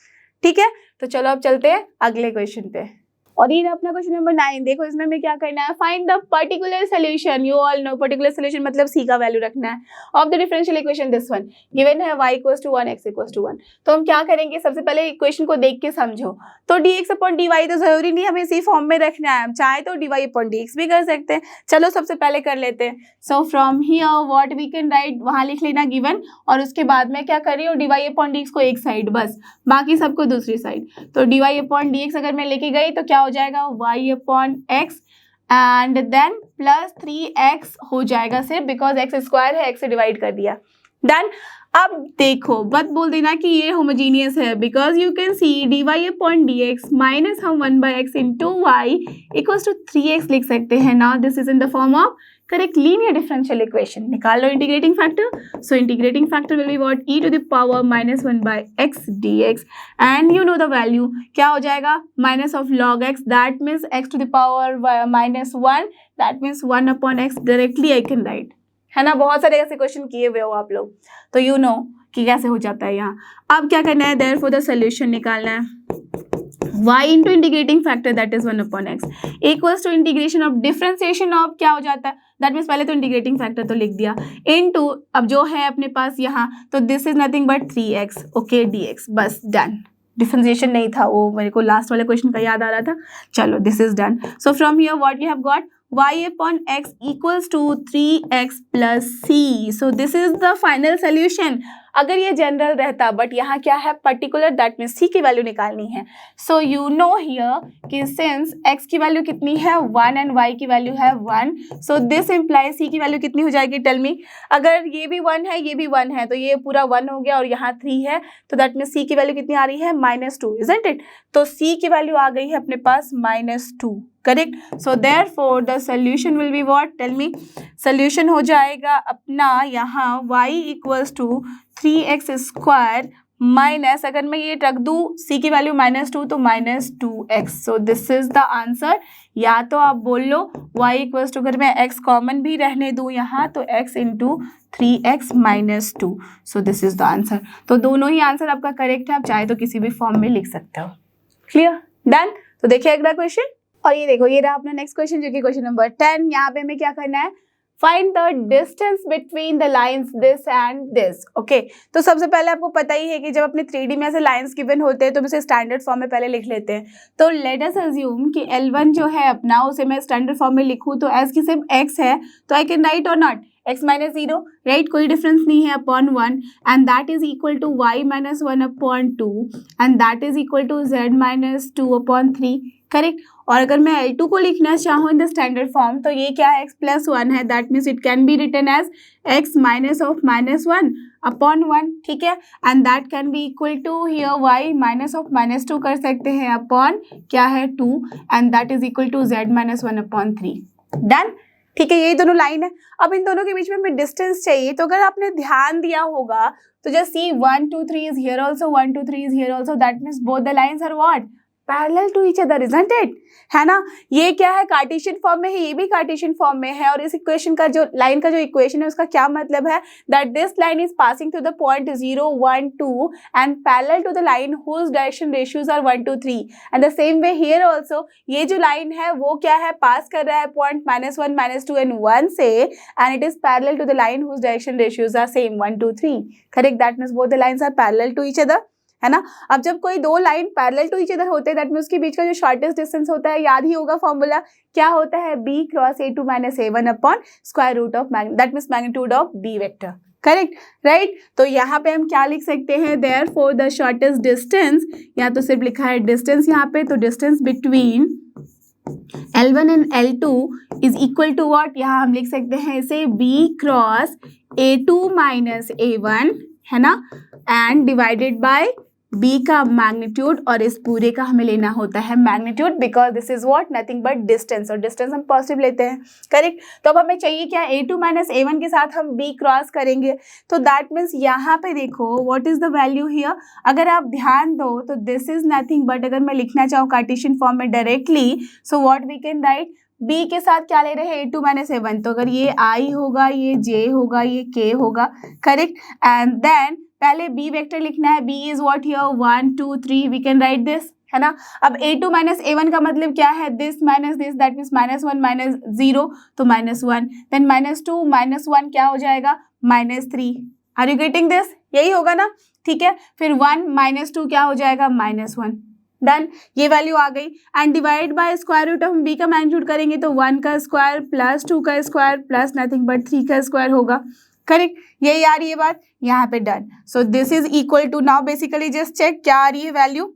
ठीक है। तो चलो अब चलते हैं अगले क्वेश्चन पे, और ये अपना क्वेश्चन नंबर 9। देखो इसमें हमें क्या करना है, find the particular solution, you all know particular solution मतलब सी का वैल्यू रखना है, of the differential equation this one, given है y = 1 x = 1। तो हम क्या करेंगे, सबसे पहले इक्वेशन को देख के समझो। तो dx/dy तो जरूरी नहीं हमें इसी फॉर्म में रखना है, हम चाहे तो dy/dx भी कर सकते हैं। चलो सबसे पहले कर लेते हैं। So from here what we can write, वहां लिख लेना गिवन, और उसके बाद में क्या कर रही हूँ, dy/dx को एक साइड, बस बाकी सबको दूसरी साइड। तो dy/dx अगर मैं लेके गई तो क्या हो जाएगा, y/x and then plus 3x हो जाएगा, सिर्फ बिकॉज x² है, x से डिवाइड कर दिया, डन। अब देखो मत बोल देना कि ये होमोजीनियस है, because you can C dy/dx minus हम 1/x into y equals to 3x लिख सकते हैं। Now this is in the form of correct linear differential equation. निकाल लो integrating factor. So integrating factor will be what, e to the power -1/x dx, and you know the value क्या हो जाएगा, minus of log x, that means x to the power -1, that means 1/x directly I can write, है ना। बहुत सारे ऐसे question किए हुए हो आप लोग, तो यू नो कि कैसे हो जाता है यहाँ। अब क्या करना है, देयरफॉर द सोल्यूशन निकालना है, y into integrating factor that is 1/x equals to integration of differentiation of क्या हो जाता है, दैट मीन्स पहले तो इंटीग्रेटिंग फैक्टर तो लिख दिया, इनटू अब जो है अपने पास यहाँ, तो this is nothing but 3x okay dx, बस डन। डिफरेंशिएशन नहीं था वो, मेरे को लास्ट वाले क्वेश्चन का याद आ रहा था। चलो this is done. So from here what you have got, y/x equals to 3x plus c. So this is the final solution. अगर ये जनरल रहता, बट यहाँ क्या है पर्टिकुलर, दैट मीन्स c की वैल्यू निकालनी है। सो यू नो हियर कि सिंस x की वैल्यू कितनी है 1 एंड y की वैल्यू है 1, सो दिस इम्प्लाइज c की वैल्यू कितनी हो जाएगी, टेल मी। अगर ये भी 1 है ये भी 1 है तो ये पूरा 1 हो गया और यहाँ 3 है, तो दैट मीन्स c की वैल्यू कितनी आ रही है -2, इजंट इट। तो c की वैल्यू आ गई है अपने पास -2, correct. So therefore the solution will be what, tell me. Solution हो जाएगा अपना यहाँ y = 3x² माइनस, अगर मैं ये रख दूँ c की वैल्यू -2 तो -2x। So this is the answer. या तो आप बोल लो y = अगर मैं x कॉमन भी रहने दूँ यहाँ तो x into 3x -2। So this is the answer. तो दोनों ही आंसर आपका करेक्ट है, आप चाहे तो किसी भी फॉर्म में लिख सकते हो, क्लियर, डन। तो देखिए अगला क्वेश्चन, और ये देखो ये रहा अपना नेक्स्ट क्वेश्चन जो कि क्वेश्चन नंबर 10। यहाँ पे हमें क्या करना है, find the distance between the lines this and this, okay. तो सबसे पहले आपको पता ही है कि जब अपने 3D में ऐसे लाइन्स गिवन होते हैं तो हम इसे स्टैंडर्ड फॉर्म में पहले लिख लेते हैं। तो लेट अस अज्यूम कि L1 जो है अपना, उसे मैं स्टैंडर्ड फॉर्म में लिखूँ तो एज की सिर्फ x है, तो आई कैन राइट और नॉट x -0, राइट, कोई डिफरेंस नहीं है, upon 1, and that is equal to y -1/2 and that is equal to z -2/3, correct. और अगर मैं L2 को लिखना चाहूँ इन द स्टैंडर्ड फॉर्म तो ये क्या है, x+1 है, that means it can be written as x -1/1, ठीक है, and that can be equal to here y -2 कर सकते हैं अपॉन क्या है 2, and that is equal to z -1/3, done, ठीक है। यही दोनों लाइन है। अब इन दोनों के बीच में हमें डिस्टेंस चाहिए, तो अगर आपने ध्यान दिया होगा तो just see 1 2 3 is here also, 1 2 3 is here also, that means both the lines are what, parallel to each other, isn't it, है ना। ये क्या है, कार्टेशियन फॉर्म में है, ये भी कार्टेशियन फॉर्म में है, और इस इक्वेशन का जो लाइन का जो इक्वेशन है उसका क्या मतलब है, that this line is passing through the point 0 1 2 and parallel to the line whose direction ratios are 1 2 3, and the same way here also ये जो लाइन है वो क्या है, पास कर रहा है पॉइंट -1 -2 एंड 1 से, and it is parallel to the line whose direction ratios are same 1 2 3, correct, that means both the lines are parallel to each other, है ना। अब जब कोई दो line parallel to each other होते हैं, दैट मीन्स उसके बीच का जो शॉर्टेस्ट डिस्टेंस होता है, याद ही होगा फॉर्मूला, क्या होता है, b cross a2 - a1 upon square root of that means magnitude of b vector, correct, right. तो यहाँ पे हम क्या लिख सकते हैं, देयरफॉर द शॉर्टेस्ट डिस्टेंस, या तो सिर्फ लिखा है डिस्टेंस यहाँ पे, तो distance between L1 and L2 is equal to what, यहाँ हम लिख सकते हैं इसे b क्रॉस a2 - a1, है ना, एंड डिवाइडेड बाय बी का मैग्नीट्यूड और इस पूरे का हमें लेना होता है magnitude, because this is what nothing but distance, और डिस्टेंस हम पॉजिटिव लेते हैं, करेक्ट। तो अब हमें चाहिए क्या, a2 माइनस a1 के साथ हम b क्रॉस करेंगे, तो दैट मीन्स यहाँ पे देखो what is the value here, अगर आप ध्यान दो तो दिस इज नथिंग बट, अगर मैं लिखना चाहूँ कार्टेशियन फॉर्म में directly, so what we can write, b के साथ क्या ले रहे हैं, a2 माइनस a1, तो अगर ये i होगा, ये j होगा, ये k होगा, करेक्ट। एंड देन पहले b वेक्टर लिखना है, b is what here 1 2 3, we can write this, है ना। अब a2 माइनस a1 का मतलब क्या है, this minus this, that means -1 minus 0, तो -1, देन -2 माइनस 1 क्या हो जाएगा, -3, आर यू गेटिंग दिस, यही होगा ना, ठीक है। फिर 1 माइनस 2 क्या हो जाएगा, -1, डन, ये वैल्यू आ गई। And divide by square root of b का मैग्नीट्यूड करेंगे तो 1 का स्क्वायर प्लस 2 का स्क्वायर प्लस नथिंग बट 3 का स्क्वायर होगा, करेक्ट। यही आ रही है बात यहाँ पे, done. So this is equal to, now basically just check क्या आ रही है वैल्यू,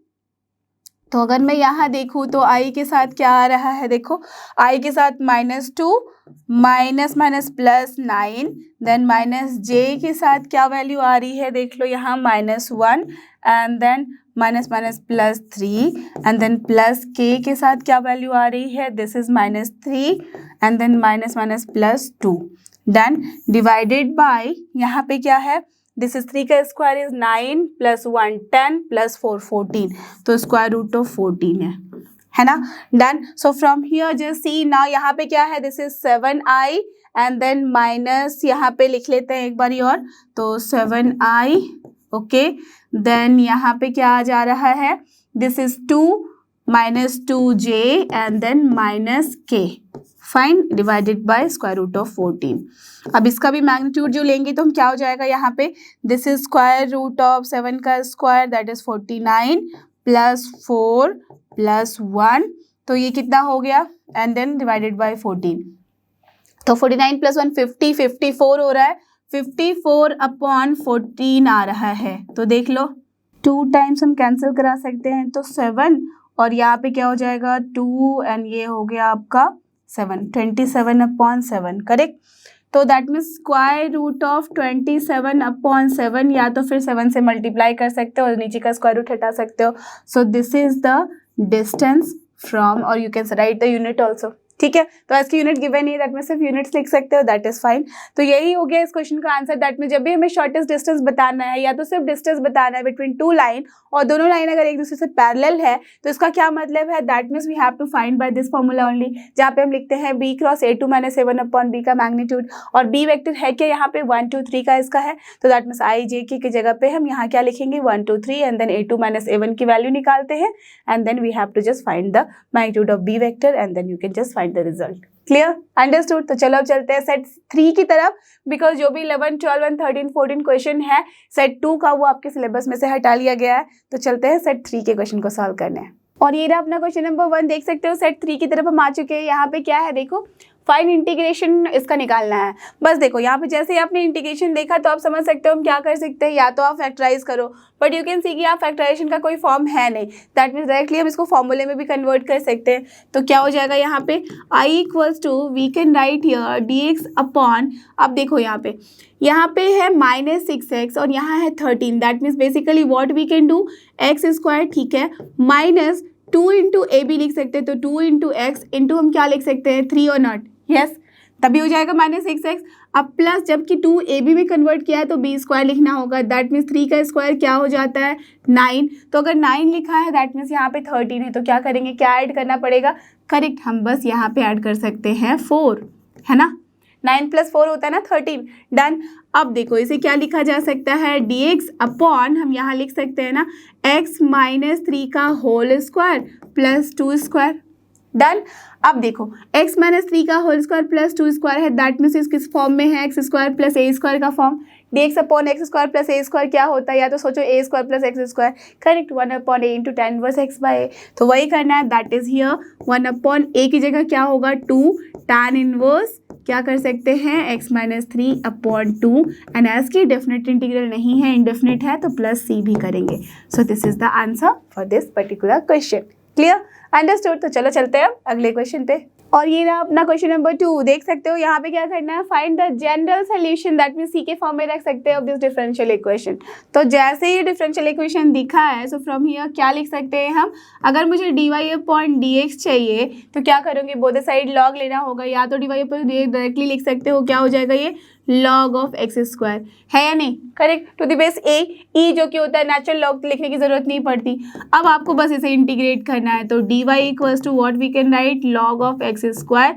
तो अगर मैं यहाँ देखूँ तो i के साथ क्या आ रहा है, देखो i के साथ -2 माइनस माइनस +9, देन -j के साथ क्या वैल्यू आ रही है, देख लो यहाँ -1, and then minus minus +3, and then +k के साथ क्या वैल्यू आ रही है, this is -3, and then minus minus +2, done, divided by यहाँ पे क्या है, दिस इज 3 का स्क्वायर इज 9 + 1 10 + 4 14, तो स्क्वायर रूट ऑफ 14 है ना, done. So from here just see now, यहाँ पे क्या है, this is 7i, and then minus यहाँ पे लिख लेते हैं एक बारी और, तो 7i, ओके, देन यहाँ पे क्या आ जा रहा है, दिस इज 2 माइनस 2j, एंड then -k, fine, divided by square root of 14। अब इसका भी मैग्नीट्यूड जो लेंगे तो हम क्या हो जाएगा यहाँ पे, this is square root of 7 का स्क्वायर, दैट इज 49 + 4 + 1, तो ये कितना हो गया, एंड देन डिवाइडेड बाय 14, तो 49 + 1 50, 54 हो रहा है, 54/14 आ रहा है, तो देख लो 2 टाइम्स हम कैंसिल करा सकते हैं, तो 7, और यहाँ पे क्या हो जाएगा 2, एंड ये हो गया आपका 7, 27/7, करेक्ट। तो that means square root of 27/7, या तो फिर 7 से मल्टीप्लाई कर सकते हो और नीचे का स्क्वायर रूट हटा सकते हो, so this is the distance from, और you can write the unit also, ठीक है। तो आज की यूनिट गिवन है, दैट में सिर्फ यूनिट्स लिख सकते हो, दैट इज फाइन। तो यही हो गया इस क्वेश्चन का आंसर, दैट में जब भी हमें शॉर्टेस्ट डिस्टेंस बताना है या तो सिर्फ डिस्टेंस बताना है बिटवीन 2 लाइन, और दोनों लाइन अगर एक दूसरे से पैरेलल है तो इसका क्या मतलब है, that means we have to find by this formula only, जहाँ पे हम लिखते हैं b cross a2 minus a1 upon b का मैग्नीट्यूड, और b वेक्टर है क्या यहाँ पे 1 2 3 का इसका है, तो that means i j k की जगह पे हम यहाँ क्या लिखेंगे 1 2 3, and then a2 minus a1 की वैल्यू निकालते हैं, and then we have to just find the magnitude of b vector, and then you can just find the result, clear, understood. तो चलो अब चलते हैं सेट 3 की तरफ, बिकॉज जो भी 11 12 एंड 13 14 क्वेश्चन है सेट 2 का वो आपके सिलेबस में से हटा लिया गया है, तो चलते हैं सेट 3 के क्वेश्चन को सॉल्व करने हैं। और ये रहा अपना क्वेश्चन नंबर 1, देख सकते हो सेट 3 की तरफ हम आ चुके हैं। यहाँ पे क्या है देखो, फाइन इंटीग्रेशन इसका निकालना है। बस देखो यहाँ पे जैसे ही आपने इंटीग्रेशन देखा तो आप समझ सकते हो हम क्या कर सकते हैं, या तो आप फैक्टराइज करो, बट यू कैन सी कि आप फैक्टराइजेशन का कोई फॉर्म है नहीं, दैट मीन्स डायरेक्टली हम इसको फॉर्मूले में भी कन्वर्ट कर सकते हैं। तो क्या हो जाएगा यहाँ पे i equals to, we can write here dx upon, अब देखो यहाँ पे है -6x और यहाँ है 13, that means basically what we can do, x square, ठीक है, माइनस 2 इंटू ए बी लिख सकते हैं, तो 2 इंटू एक्स इंटू हम क्या लिख सकते हैं 3 और नॉट, यस, तभी हो जाएगा -6x। अब प्लस जबकि 2 ए बी में कन्वर्ट किया है तो बी स्क्वायर लिखना होगा, दैट मीन्स 3 का स्क्वायर क्या हो जाता है 9, तो अगर 9 लिखा है दैट मीन्स यहाँ पे 13 है, तो क्या करेंगे, क्या ऐड करना पड़ेगा, करेक्ट, हम बस यहाँ पे ऐड कर सकते हैं 4, है ना, 9 + 4 होता है ना 13, डन। अब देखो इसे क्या लिखा जा सकता है, dx अपॉन, हम यहाँ लिख सकते हैं ना x - 3 का whole square plus 2 square, done. अब देखो x - 3 का होल स्क्वायर प्लस 2 स्क्वायर है, दैट मीन्स इस किस फॉर्म में है, x square plus a square का form, dx upon x square plus a square क्या होता है, या तो सोचो a square plus x square, correct, 1/a into tan inverse x by a, तो वही करना है, दैट इज हियर 1/a की जगह क्या होगा 2 tan इनवर्स, क्या कर सकते हैं x - 3/2, एंड एज की डेफिनेट इंटीग्रल नहीं है, इंडेफिनिट है, तो प्लस c भी करेंगे। सो this is the answer for this particular question, clear, understood. तो चलो चलते हैं अगले क्वेश्चन पे। और ये रहा अपना क्वेश्चन नंबर 2। देख सकते हो यहाँ पे क्या करना है, find the general solution, that mean C के फॉर्म में रख सकते हो ऑफ दिस डिफरेंशियल इक्वेशन। तो जैसे ये डिफरेंशियल इक्वेशन दिखा है, सो फ्रॉम हियर क्या लिख सकते हैं हम, अगर मुझे dy/dx चाहिए तो क्या करोगे, बोथ साइड लॉग लेना होगा, या तो dy/dx डायरेक्टली लिख सकते हो, क्या हो जाएगा ये log ऑफ एक्स स्क्वायर, है या नहीं, करेक्ट, टू द बेस ए, ई जो कि होता है नेचुरल लॉग, लिखने की जरूरत नहीं पड़ती। अब आपको बस इसे इंटीग्रेट करना है, तो dy equals to what we can write, log of x square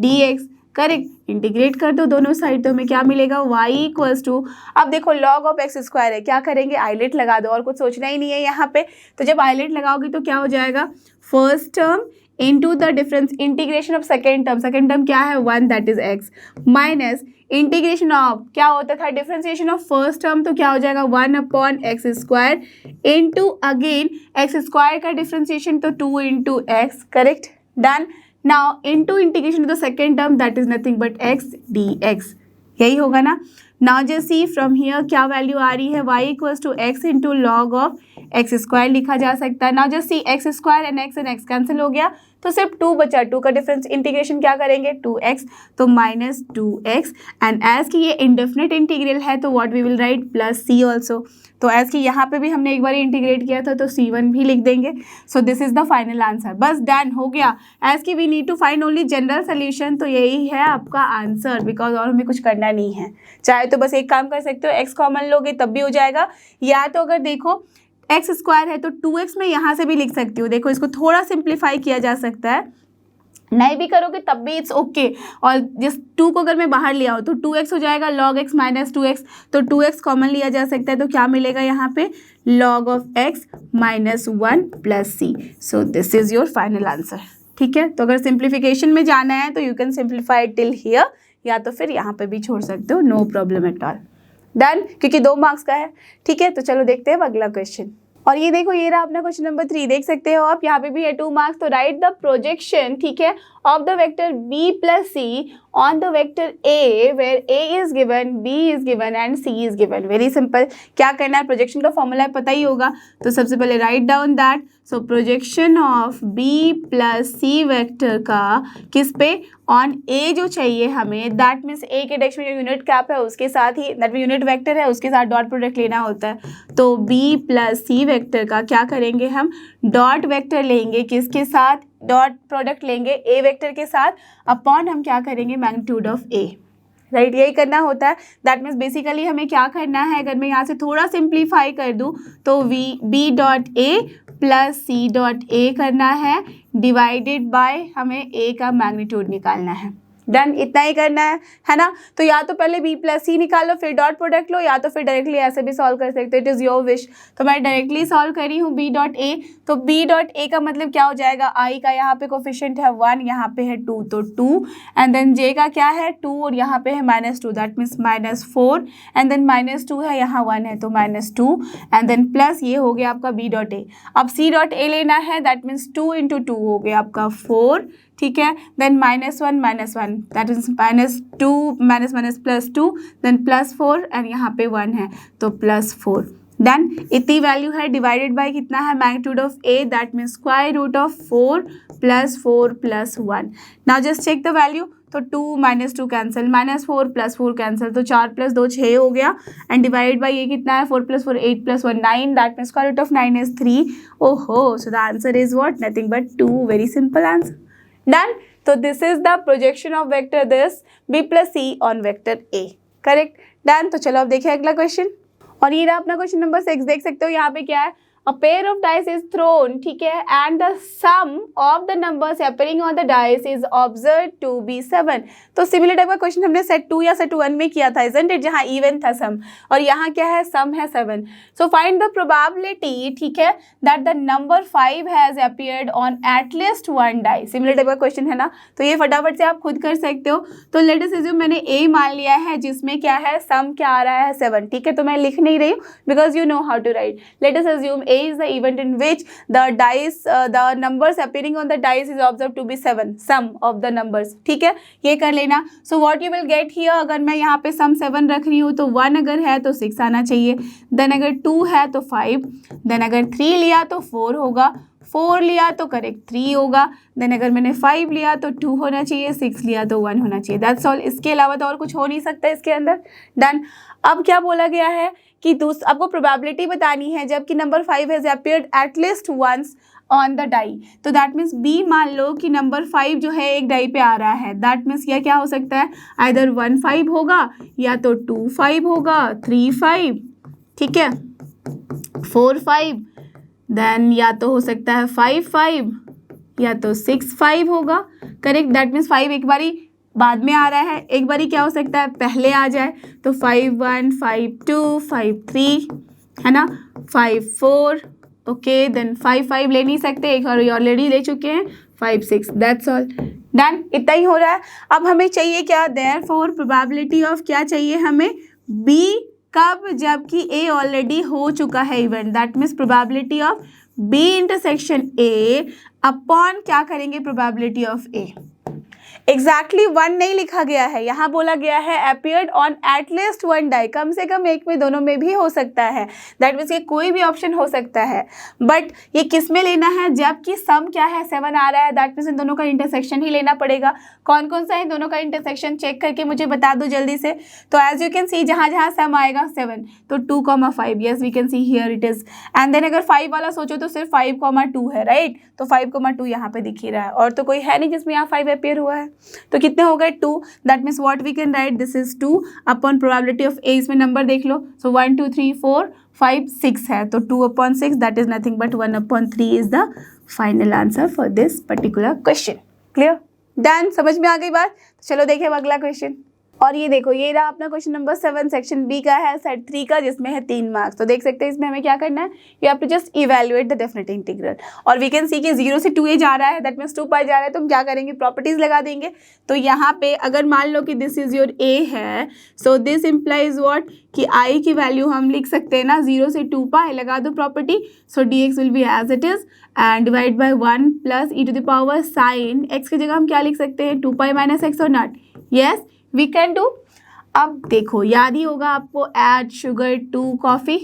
dx, correct, integrate कर दो दोनों साइड, तो हमें क्या मिलेगा, y इक्वल्स टू, अब देखो log ऑफ एक्स स्क्वायर है, क्या करेंगे, आइलेट लगा दो, और कुछ सोचना ही नहीं है यहाँ पे। तो जब आइलेट लगाओगे तो क्या हो जाएगा, first term into the difference integration of second term क्या है 1 that is x, minus integration of क्या होता था डिफरेंशिएशन ऑफ फर्स्ट टर्म, तो क्या हो जाएगा 1/x square into again x square का डिफरेंशिएशन तो 2 into x, correct, done. Now into integration of the second term that is nothing but x dx, यही होगा ना। Now just see from here क्या वैल्यू आ रही है, y equals to x into log of x square लिखा जा सकता है। Now just see x square and x cancel हो गया, तो सिर्फ 2 बचा, 2 का डिफरेंस इंटीग्रेशन क्या करेंगे 2x, तो माइनस 2x, एंड एज कि ये इंडेफिनिट इंटीग्रल है तो what we will write plus c also, तो एज कि यहाँ पे भी हमने एक बार इंटीग्रेट किया था तो c1 भी लिख देंगे। So this is the final answer, बस डन हो गया। एज कि we need to find only general solution, तो यही है आपका आंसर, बिकॉज और हमें कुछ करना नहीं है। चाहे तो बस एक काम कर सकते हो, x कॉमन लोगे तब भी हो जाएगा, या तो अगर देखो एक्स स्क्वायर है तो 2x मैं यहाँ से भी लिख सकती हूँ, देखो इसको थोड़ा सिंप्लीफाई किया जा सकता है, नहीं भी करोगे तब भी इट्स ओके। और जिस 2 को अगर मैं बाहर ले आऊँ तो 2x हो जाएगा log x माइनस 2x, तो 2x कॉमन लिया जा सकता है, तो क्या मिलेगा यहाँ पे log of x minus 1 plus c, so this is your final answer. ठीक है, तो अगर सिंप्लीफिकेशन में जाना है तो you can simplify till here, या तो फिर यहाँ पे भी छोड़ सकते हो, no problem at all, done, क्योंकि 2 मार्क्स का है। ठीक है, तो चलो देखते हैं अब अगला क्वेश्चन। और ये देखो ये रहा अपना क्वेश्चन नंबर 3, देख सकते हो आप, यहाँ पे भी है 2 मार्क्स, तो राइट द प्रोजेक्शन, ठीक है, of the vector b plus c on the vector a where a is given, b is given and c is given. Very simple, क्या करना है, प्रोजेक्शन का फॉर्मूला पता ही होगा, तो सबसे पहले write down that, so projection of b plus c vector का किस पे, ऑन a जो चाहिए हमें, दैट मीन्स a के डायरेक्शन में जो यूनिट कैप है उसके साथ ही, दैट मीन यूनिट वेक्टर है उसके साथ डॉट प्रोडक्ट लेना होता है, तो b प्लस c वेक्टर का क्या करेंगे हम, डॉट वेक्टर लेंगे, किसके साथ, डॉट प्रोडक्ट लेंगे a वेक्टर के साथ, अपॉन हम क्या करेंगे मैग्नीट्यूड ऑफ a, राइट, यही करना होता है। दैट मीन्स बेसिकली हमें क्या करना है, अगर मैं यहाँ से थोड़ा सिंप्लीफाई कर दूँ तो b dot a plus c dot a करना है, डिवाइडेड बाय हमें a का मैग्नीट्यूड निकालना है, डन, इतना ही करना है ना। तो या तो पहले b प्लस सी निकालो फिर डॉट प्रोडक्ट लो, या तो फिर डायरेक्टली ऐसे भी सॉल्व कर सकते हो, इट इज़ योर विश। तो मैं डायरेक्टली सॉल्व करी हूँ b डॉट ए, तो b डॉट ए का मतलब क्या हो जाएगा, i का यहाँ पे कोफिशिएंट है 1, यहाँ पे है 2 तो 2, एंड देन j का क्या है 2 और यहाँ पे है -2, दैट मीन्स -4, एंड देन -2 है यहाँ 1 है तो -2, एंड देन प्लस ये हो गया आपका b डॉट ए। अब c डॉट ए लेना है, दैट मीन्स 2 इंटू 2 हो गया आपका 4, ठीक है, then -1 that is -2 minus +2, then +4 and यहाँ पे 1 है तो +4, डन। इतनी वैल्यू है, डिवाइडेड बाय कितना है magnitude of a, that means square root of 4 + 4 + 1। Now just check the value, तो 2 - 2 कैंसिल, -4 + 4 कैंसिल, तो 4 + 2 6 हो गया, एंड डिवाइड बाय ये कितना है 4 + 4 8 + 1 9, that means square root of 9 is 3। ओहो, so the answer is what, nothing but 2, very simple answer, done. तो this is the projection of vector this b plus c on vector a, correct, done. तो चलो अब देखिए अगला question, और ये रहा अपना क्वेश्चन नंबर 6, देख सकते हो यहाँ पे क्या है, a pair of dice is thrown, ठीक है, and the sum of the numbers appearing on the dice is observed to be 7। तो सिमिलर टाइप का क्वेश्चन हमने सेट 2 या सेट 1 में किया था, isn't it, जहाँ इवन था सम, और यहाँ क्या है, सम है 7। सो फाइंड द प्रोबेबिलिटी, ठीक है, that the number 5 has appeared on at least 1 dice. Similar type का क्वेश्चन है ना, तो ये फटाफट से आप खुद कर सकते हो। तो लेट अस अज्यूम मैंने ए मान लिया है जिसमें क्या है, सम क्या आ रहा है 7, ठीक है, तो मैं लिख नहीं रही हूँ because you know how to write. Let us assume A is the event in which the dice, the numbers appearing on the dice is observed to be 7, sum of the numbers, ठीक है, ये कर लेना। So what you will get here, अगर मैं यहाँ पे sum 7 रख रही हूँ तो 1 अगर है तो 6 आना चाहिए, देन अगर 2 है तो 5, देन अगर 3 लिया तो 4 होगा, 4 लिया तो करेक्ट 3 होगा, देन अगर मैंने 5 लिया तो 2 होना चाहिए, 6 लिया तो 1 होना चाहिए। दैट्स ऑल, इसके अलावा तो और कुछ हो नहीं सकता इसके अंदर। डन। अब क्या बोला गया है कि आपको प्रोबेबिलिटी बतानी है जबकि number 5 has appeared at least once on the die. तो दैट मीन्स बी मान लो कि नंबर 5 जो है एक डाई पे आ रहा है, दैट मीन्स यह क्या हो सकता है, आइदर 1 5 होगा या तो 2 5 होगा, 3 5, ठीक है, 4 5, देन या तो हो सकता है 5 5 या तो 6 5 होगा, करेक्ट। दैट मीन्स 5 एक बारी बाद में आ रहा है, एक बारी क्या हो सकता है पहले आ जाए, तो 5 1 5 2 5 3 है ना, 5 4, ओके, देन 5 5 ले नहीं सकते, एक और ऑलरेडी ले चुके हैं, 5 6, दैट्स ऑल। डन, इतना ही हो रहा है। अब हमें चाहिए क्या, देयरफॉर प्रोबेबिलिटी ऑफ क्या चाहिए हमें, बी कब, जबकि ए ऑलरेडी हो चुका है event, that means probability of B intersection A upon क्या करेंगे, प्रोबेबिलिटी ऑफ ए। एग्जैक्टली 1 नहीं लिखा गया है, यहाँ बोला गया है अपीयर्ड ऑन एटलीस्ट 1 डाई, कम से कम एक में दोनों में भी हो सकता है, दैट मीन्स ये कोई भी ऑप्शन हो सकता है, बट ये किस में लेना है, जबकि सम क्या है 7 आ रहा है, दैट मीन्स इन दोनों का इंटरसेक्शन ही लेना पड़ेगा। कौन कौन सा है इन दोनों का इंटरसेक्शन, चेक करके मुझे बता दो जल्दी से। तो एज यू कैन सी जहाँ जहाँ सम आएगा 7, तो 2 5, yes we can see here it is, and then अगर 5 वाला सोचो तो सिर्फ 5 2 है, राइट, तो 5 2 यहाँ पे दिख ही रहा है, और तो कोई है नहीं जिसमें यहाँ 5 अपीयर हुआ है, तो कितने हो गए 2, that means what we can write, this is 2 upon probability of A, इसमें नंबर देख लो, सो 1 2 3 4 5 6 है, तो 2 upon 6 that is nothing but 1 upon 3 is the final answer for this particular question. Clear, done, समझ में आ गई बात। चलो देखिए अब अगला क्वेश्चन, और ये देखो ये रहा अपना क्वेश्चन नंबर 7 सेक्शन बी का है, सेट 3 का, जिसमें है 3 मार्क्स। तो देख सकते हैं इसमें हमें क्या करना है, you have to just evaluate the definite integral, और वी कैन सी कि 0 से 2a जा रहा है, दैट मीन्स 2 पाई जा रहा है, तो हम क्या करेंगे, प्रॉपर्टीज लगा देंगे। तो यहाँ पे अगर मान लो कि दिस इज योर a है, सो दिस इम्प्लाइज व्हाट, कि i की वैल्यू हम लिख सकते हैं ना 0 से 2 पाई, लगा दो property, so dx will be as it is and divide by 1 plus e to the power sine x की जगह हम क्या लिख सकते हैं, 2 पाई माइनस x और not, yes we can do. अब देखो याद ही होगा आपको, add sugar to coffee,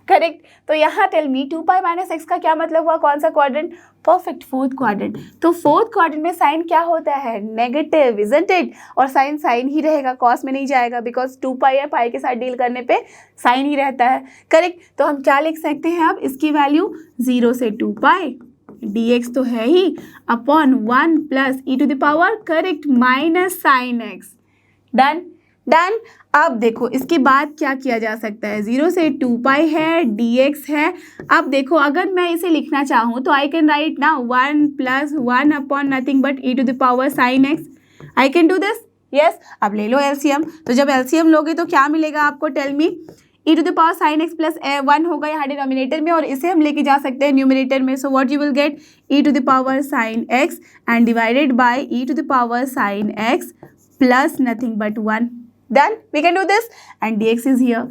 correct. तो यहाँ tell me 2 pi minus x का क्या मतलब हुआ, कौन सा क्वाड्रेंट, परफेक्ट, फोर्थ क्वाड्रेंट। तो फोर्थ क्वाड्रेंट में साइन क्या होता है, नेगेटिव, इजंट इट, और साइन साइन ही रहेगा, कॉस में नहीं जाएगा, बिकॉज 2 पाई है, पाई के साथ डील करने पे साइन ही रहता है, करेक्ट। तो हम क्या लिख सकते हैं अब, इसकी वैल्यू 0 से 2 पाई dx तो है ही upon 1 plus e to the power, correct, minus sine x. Done done. अब देखो इसके बाद क्या किया जा सकता है, 0 से 2 पाई है, dx है। अब देखो अगर मैं इसे लिखना चाहूँ तो आई कैन राइट ना 1 plus 1 upon nothing but e to the power sine x, I can do this, yes. अब ले लो एलसीएम, तो जब एलसीएम लोगे तो क्या मिलेगा आपको, tell me, e to the power sine x plus 1 होगा यहाँ डिनोमिनेटर में, और इसे हम लेके जा सकते हैं न्यूमिनेटर में, so what you will get, e to the power sine x and divided by e to the power sine x plus nothing but 1। Done, we can do this and dx is here।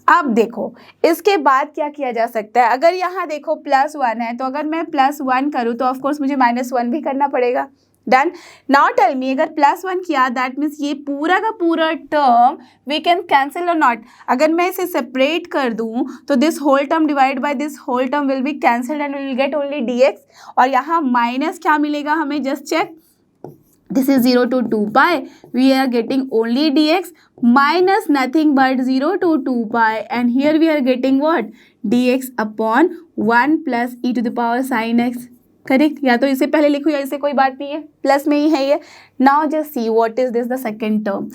अब देखो इसके बाद क्या किया जा सकता है, अगर यहाँ देखो +1 है, तो अगर मैं +1 करूँ तो ऑफकोर्स मुझे -1 भी करना पड़ेगा। डन। नाउ टेल मी, अगर +1 किया दैट मीन्स ये पूरा का पूरा टर्म वी कैन कैंसिल और नॉट। अगर मैं इसे सेपरेट कर दूँ तो this whole term divide by this whole term will be cancelled and will get only dx, और यहाँ माइनस क्या मिलेगा हमें, just check, this is 0 to 2 pi, we are getting only dx minus nothing but 0 to 2 pi, and here we are getting what, dx upon 1 plus e to the power sin x, correct. या तो इसे पहले लिखो या इसे, कोई बात नहीं है, प्लस में ही है ये। Now just see what is this the second term,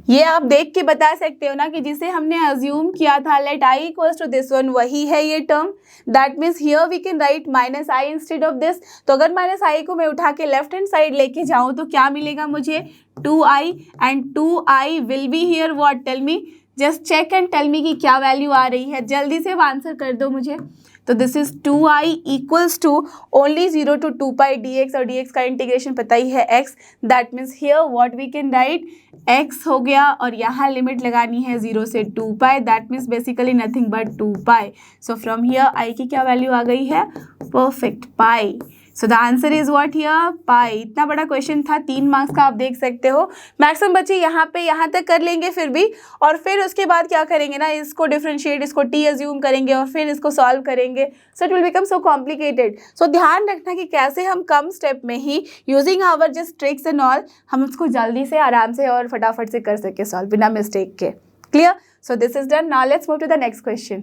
ये आप देख के बता सकते हो ना कि जिसे हमने अज्यूम किया था let i equals to this one, वही है ये term, that means here we can write minus I instead of this. तो अगर माइनस आई को मैं उठा के लेफ्ट हैंड साइड लेके जाऊँ तो क्या मिलेगा मुझे, 2i, and 2i will be here what, tell me, just check and tell me कि क्या वैल्यू आ रही है, जल्दी से आंसर कर दो मुझे। तो this is 2i equals to only 0 to 2 pi dx, और dx का इंटीग्रेशन पता ही है x, that means here what we can write, x हो गया, और यहाँ लिमिट लगानी है 0 से 2 pi, that means basically nothing but 2 pi. So from here i की क्या वैल्यू आ गई है, perfect pi. So the answer is what here pi. इतना बड़ा क्वेश्चन था, 3 मार्क्स का, आप देख सकते हो। मैक्सिमम बच्चे यहाँ तक कर लेंगे फिर भी, और फिर उसके बाद क्या करेंगे ना, इसको डिफरेंशिएट, इसको टी अज्यूम करेंगे और फिर इसको सॉल्व करेंगे। So it will become so complicated. So ध्यान रखना कि कैसे हम कम स्टेप में ही using our just tricks and all हम उसको जल्दी से, आराम से और फटाफट से कर सके सॉल्व बिना मिस्टेक के। Clear? So this is done. Now let's move to the next question.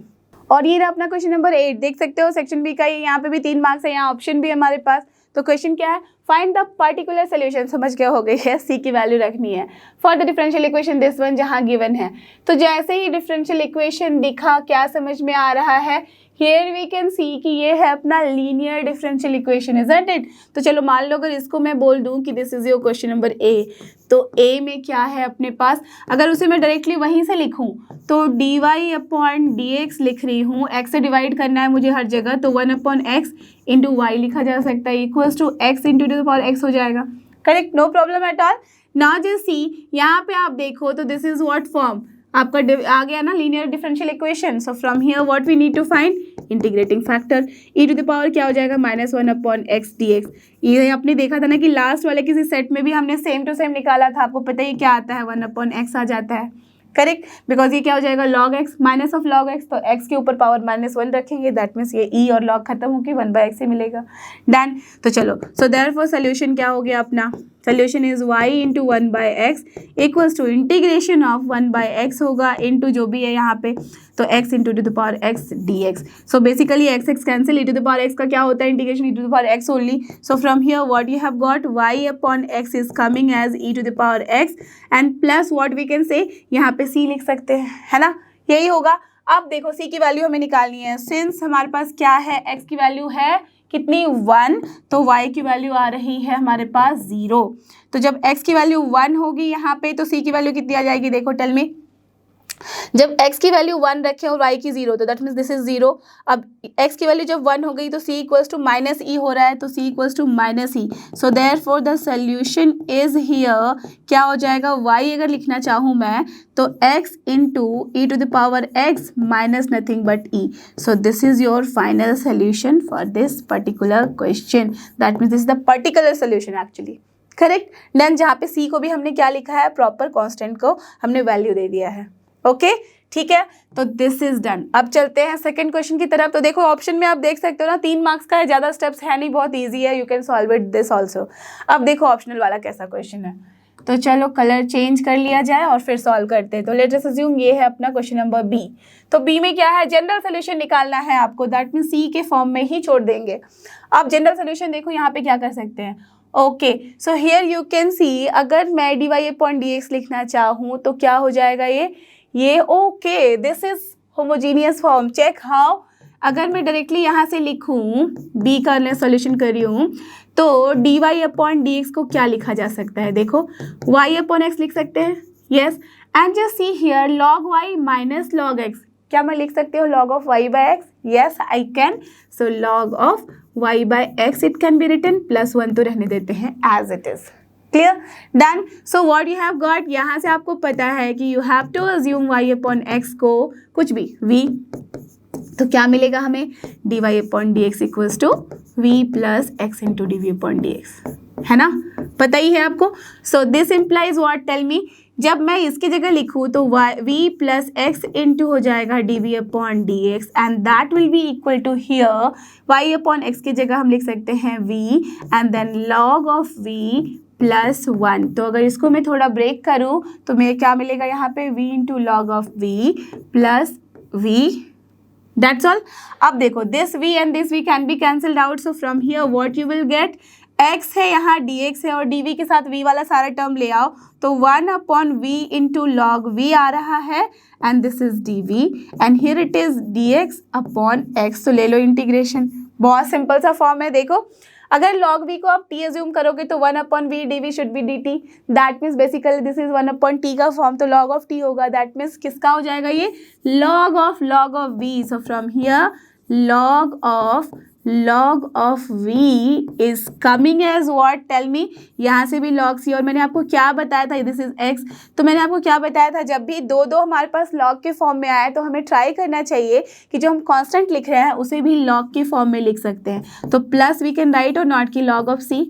और ये रहा अपना क्वेश्चन नंबर 8। देख सकते हो सेक्शन बी का, यहाँ पे भी 3 मार्क्स है, यहाँ ऑप्शन भी हमारे पास। तो क्वेश्चन क्या है, फाइंड द पर्टिकुलर सोल्यूशन। समझ क्या हो गई है, सी की वैल्यू रखनी है for the differential equation this one, जहाँ गिवन है। तो जैसे ही डिफरेंशियल इक्वेशन दिखा, क्या समझ में आ रहा है, हियर वी कैन सी कि ये है अपना linear differential equation, isn't it. तो चलो मान लो अगर इसको मैं बोल दूं कि this is your question number A, तो ए में क्या है अपने पास, अगर उसे मैं डायरेक्टली वहीं से लिखूं तो dy अपॉन dx लिख रही हूँ, x से डिवाइड करना है मुझे हर जगह, तो 1 अपॉन एक्स इंटू वाई लिखा जा सकता है, equals to x into to the power x हो जाएगा। Correct, no problem at all. Now just see, यहाँ पे आप देखो तो दिस इज व्हाट फॉर्म, आपका आ गया ना linear differential equation. So from here what we need to find integrating factor, e to the power क्या हो जाएगा, -1 अपॉन एक्स डी एक्स। ये आपने देखा था ना कि लास्ट वाले किसी सेट में भी हमने सेम टू सेम निकाला था, आपको पता ही क्या आता है, 1 अपॉन एक्स आ जाता है। करेक्ट, बिकॉज ये क्या हो जाएगा, log x minus of log x, तो एक्स के ऊपर पावर -1 रखेंगे, दैट मीन्स ये ई और लॉग खत्म होकर 1/x ही मिलेगा। डन। तो चलो, सो देयरफॉर सोल्यूशन क्या हो गया अपना, solution is y into 1/x equals to integration of 1/x होगा इंटू जो भी है यहाँ पे, तो x into to the power x dx। So basically x x cancel, e to the power x का क्या होता है, integration e to the power x only. So from here what you have got, y upon x is coming as e to the power x and plus what we can say, यहाँ पे c लिख सकते हैं, है ना, यही होगा। अब देखो c की वैल्यू हमें निकालनी है, सिंस हमारे पास क्या है, x की वैल्यू है कितनी, 1, तो y की वैल्यू आ रही है हमारे पास 0। तो जब x की वैल्यू 1 होगी यहाँ पे, तो c की वैल्यू कितनी आ जाएगी, देखो टेल मी। जब x की वैल्यू 1 रखे और y की 0, तो दैट मीन्स दिस इज 0। अब x की वैल्यू जब 1 हो गई तो c इक्वल्स टू -e हो रहा है, तो c equals to -e। So therefore the solution is here, क्या हो जाएगा, y अगर लिखना चाहूँ मैं तो x into e to the power x minus nothing but e। So this is your final solution for this particular question, that means this is the particular solution actually. Correct, then जहाँ पे c को भी हमने क्या लिखा है, proper constant को हमने वैल्यू दे दिया है। ओके, ठीक है, तो दिस इज डन। अब चलते हैं सेकंड क्वेश्चन की तरफ। तो देखो ऑप्शन में आप देख सकते हो ना, 3 मार्क्स का है, ज़्यादा स्टेप्स है नहीं, बहुत इजी है, you can solve it this also. अब देखो ऑप्शनल वाला कैसा क्वेश्चन है, तो चलो कलर चेंज कर लिया जाए और फिर सॉल्व करते हैं। तो लेट अस अज्यूम ये है अपना क्वेश्चन नंबर बी। तो बी में क्या है, जनरल सोल्यूशन निकालना है आपको, दैट मीन सी के फॉर्म में ही छोड़ देंगे। अब जनरल सोल्यूशन देखो यहाँ पे क्या कर सकते हैं। Okay, so here you can see, अगर मैं dy अपॉन dx लिखना चाहूँ तो क्या हो जाएगा ये okay, this is homogeneous form. Check how, अगर मैं डायरेक्टली यहाँ से लिखूँ, बी का मैं सोल्यूशन कर रही हूँ, तो dy अपॉन dx को क्या लिखा जा सकता है, देखो y अपॉन x लिख सकते हैं, yes, and just see here log y minus log x, क्या मैं लिख सकती हूँ log of y by x, yes I can. So log of y by x it can be written, +1 तो रहने देते हैं as it is. Clear, done. So what you have got, यहाँ से आपको पता है कि you have to assume y upon x को कुछ भी v, तो क्या मिलेगा हमें, dy upon dx equals to v plus x into d v upon d x, है ना, पता ही है आपको। So this implies what, tell me, जब मैं इसकी जगह लिखूँ तो v प्लस एक्स इंटू हो जाएगा d v upon d x and that will be equal to here y upon x की जगह हम लिख सकते हैं v and then log of v +1। तो अगर इसको मैं थोड़ा ब्रेक करूँ तो मेरे क्या मिलेगा यहाँ पे, v into log of v plus v, that's all. अब देखो this v and this v can be cancelled out, so from here what you will gate, x है यहाँ dx है और dv के साथ v वाला सारा टर्म ले आओ, तो 1 upon v into log v आ रहा है and this is dv and here it is dx upon x। तो ले लो इंटीग्रेशन, बहुत सिंपल सा फॉर्म है। देखो अगर log v को आप t अज्यूम करोगे तो 1 upon v dv should be dt, that means basically this is 1 upon t का फॉर्म, तो log ऑफ t होगा, दैट मीन्स किसका हो जाएगा ये, log of v। So from here log of log of v is coming as what? Tell me. यहाँ से भी log c, और मैंने आपको क्या बताया था, this is x, तो मैंने आपको क्या बताया था, जब भी दो दो हमारे पास log के फॉर्म में आए तो हमें ट्राई करना चाहिए कि जो हम कांस्टेंट लिख रहे हैं उसे भी log के फॉर्म में लिख सकते हैं। तो प्लस वी कैन राइट और नॉट की log of c,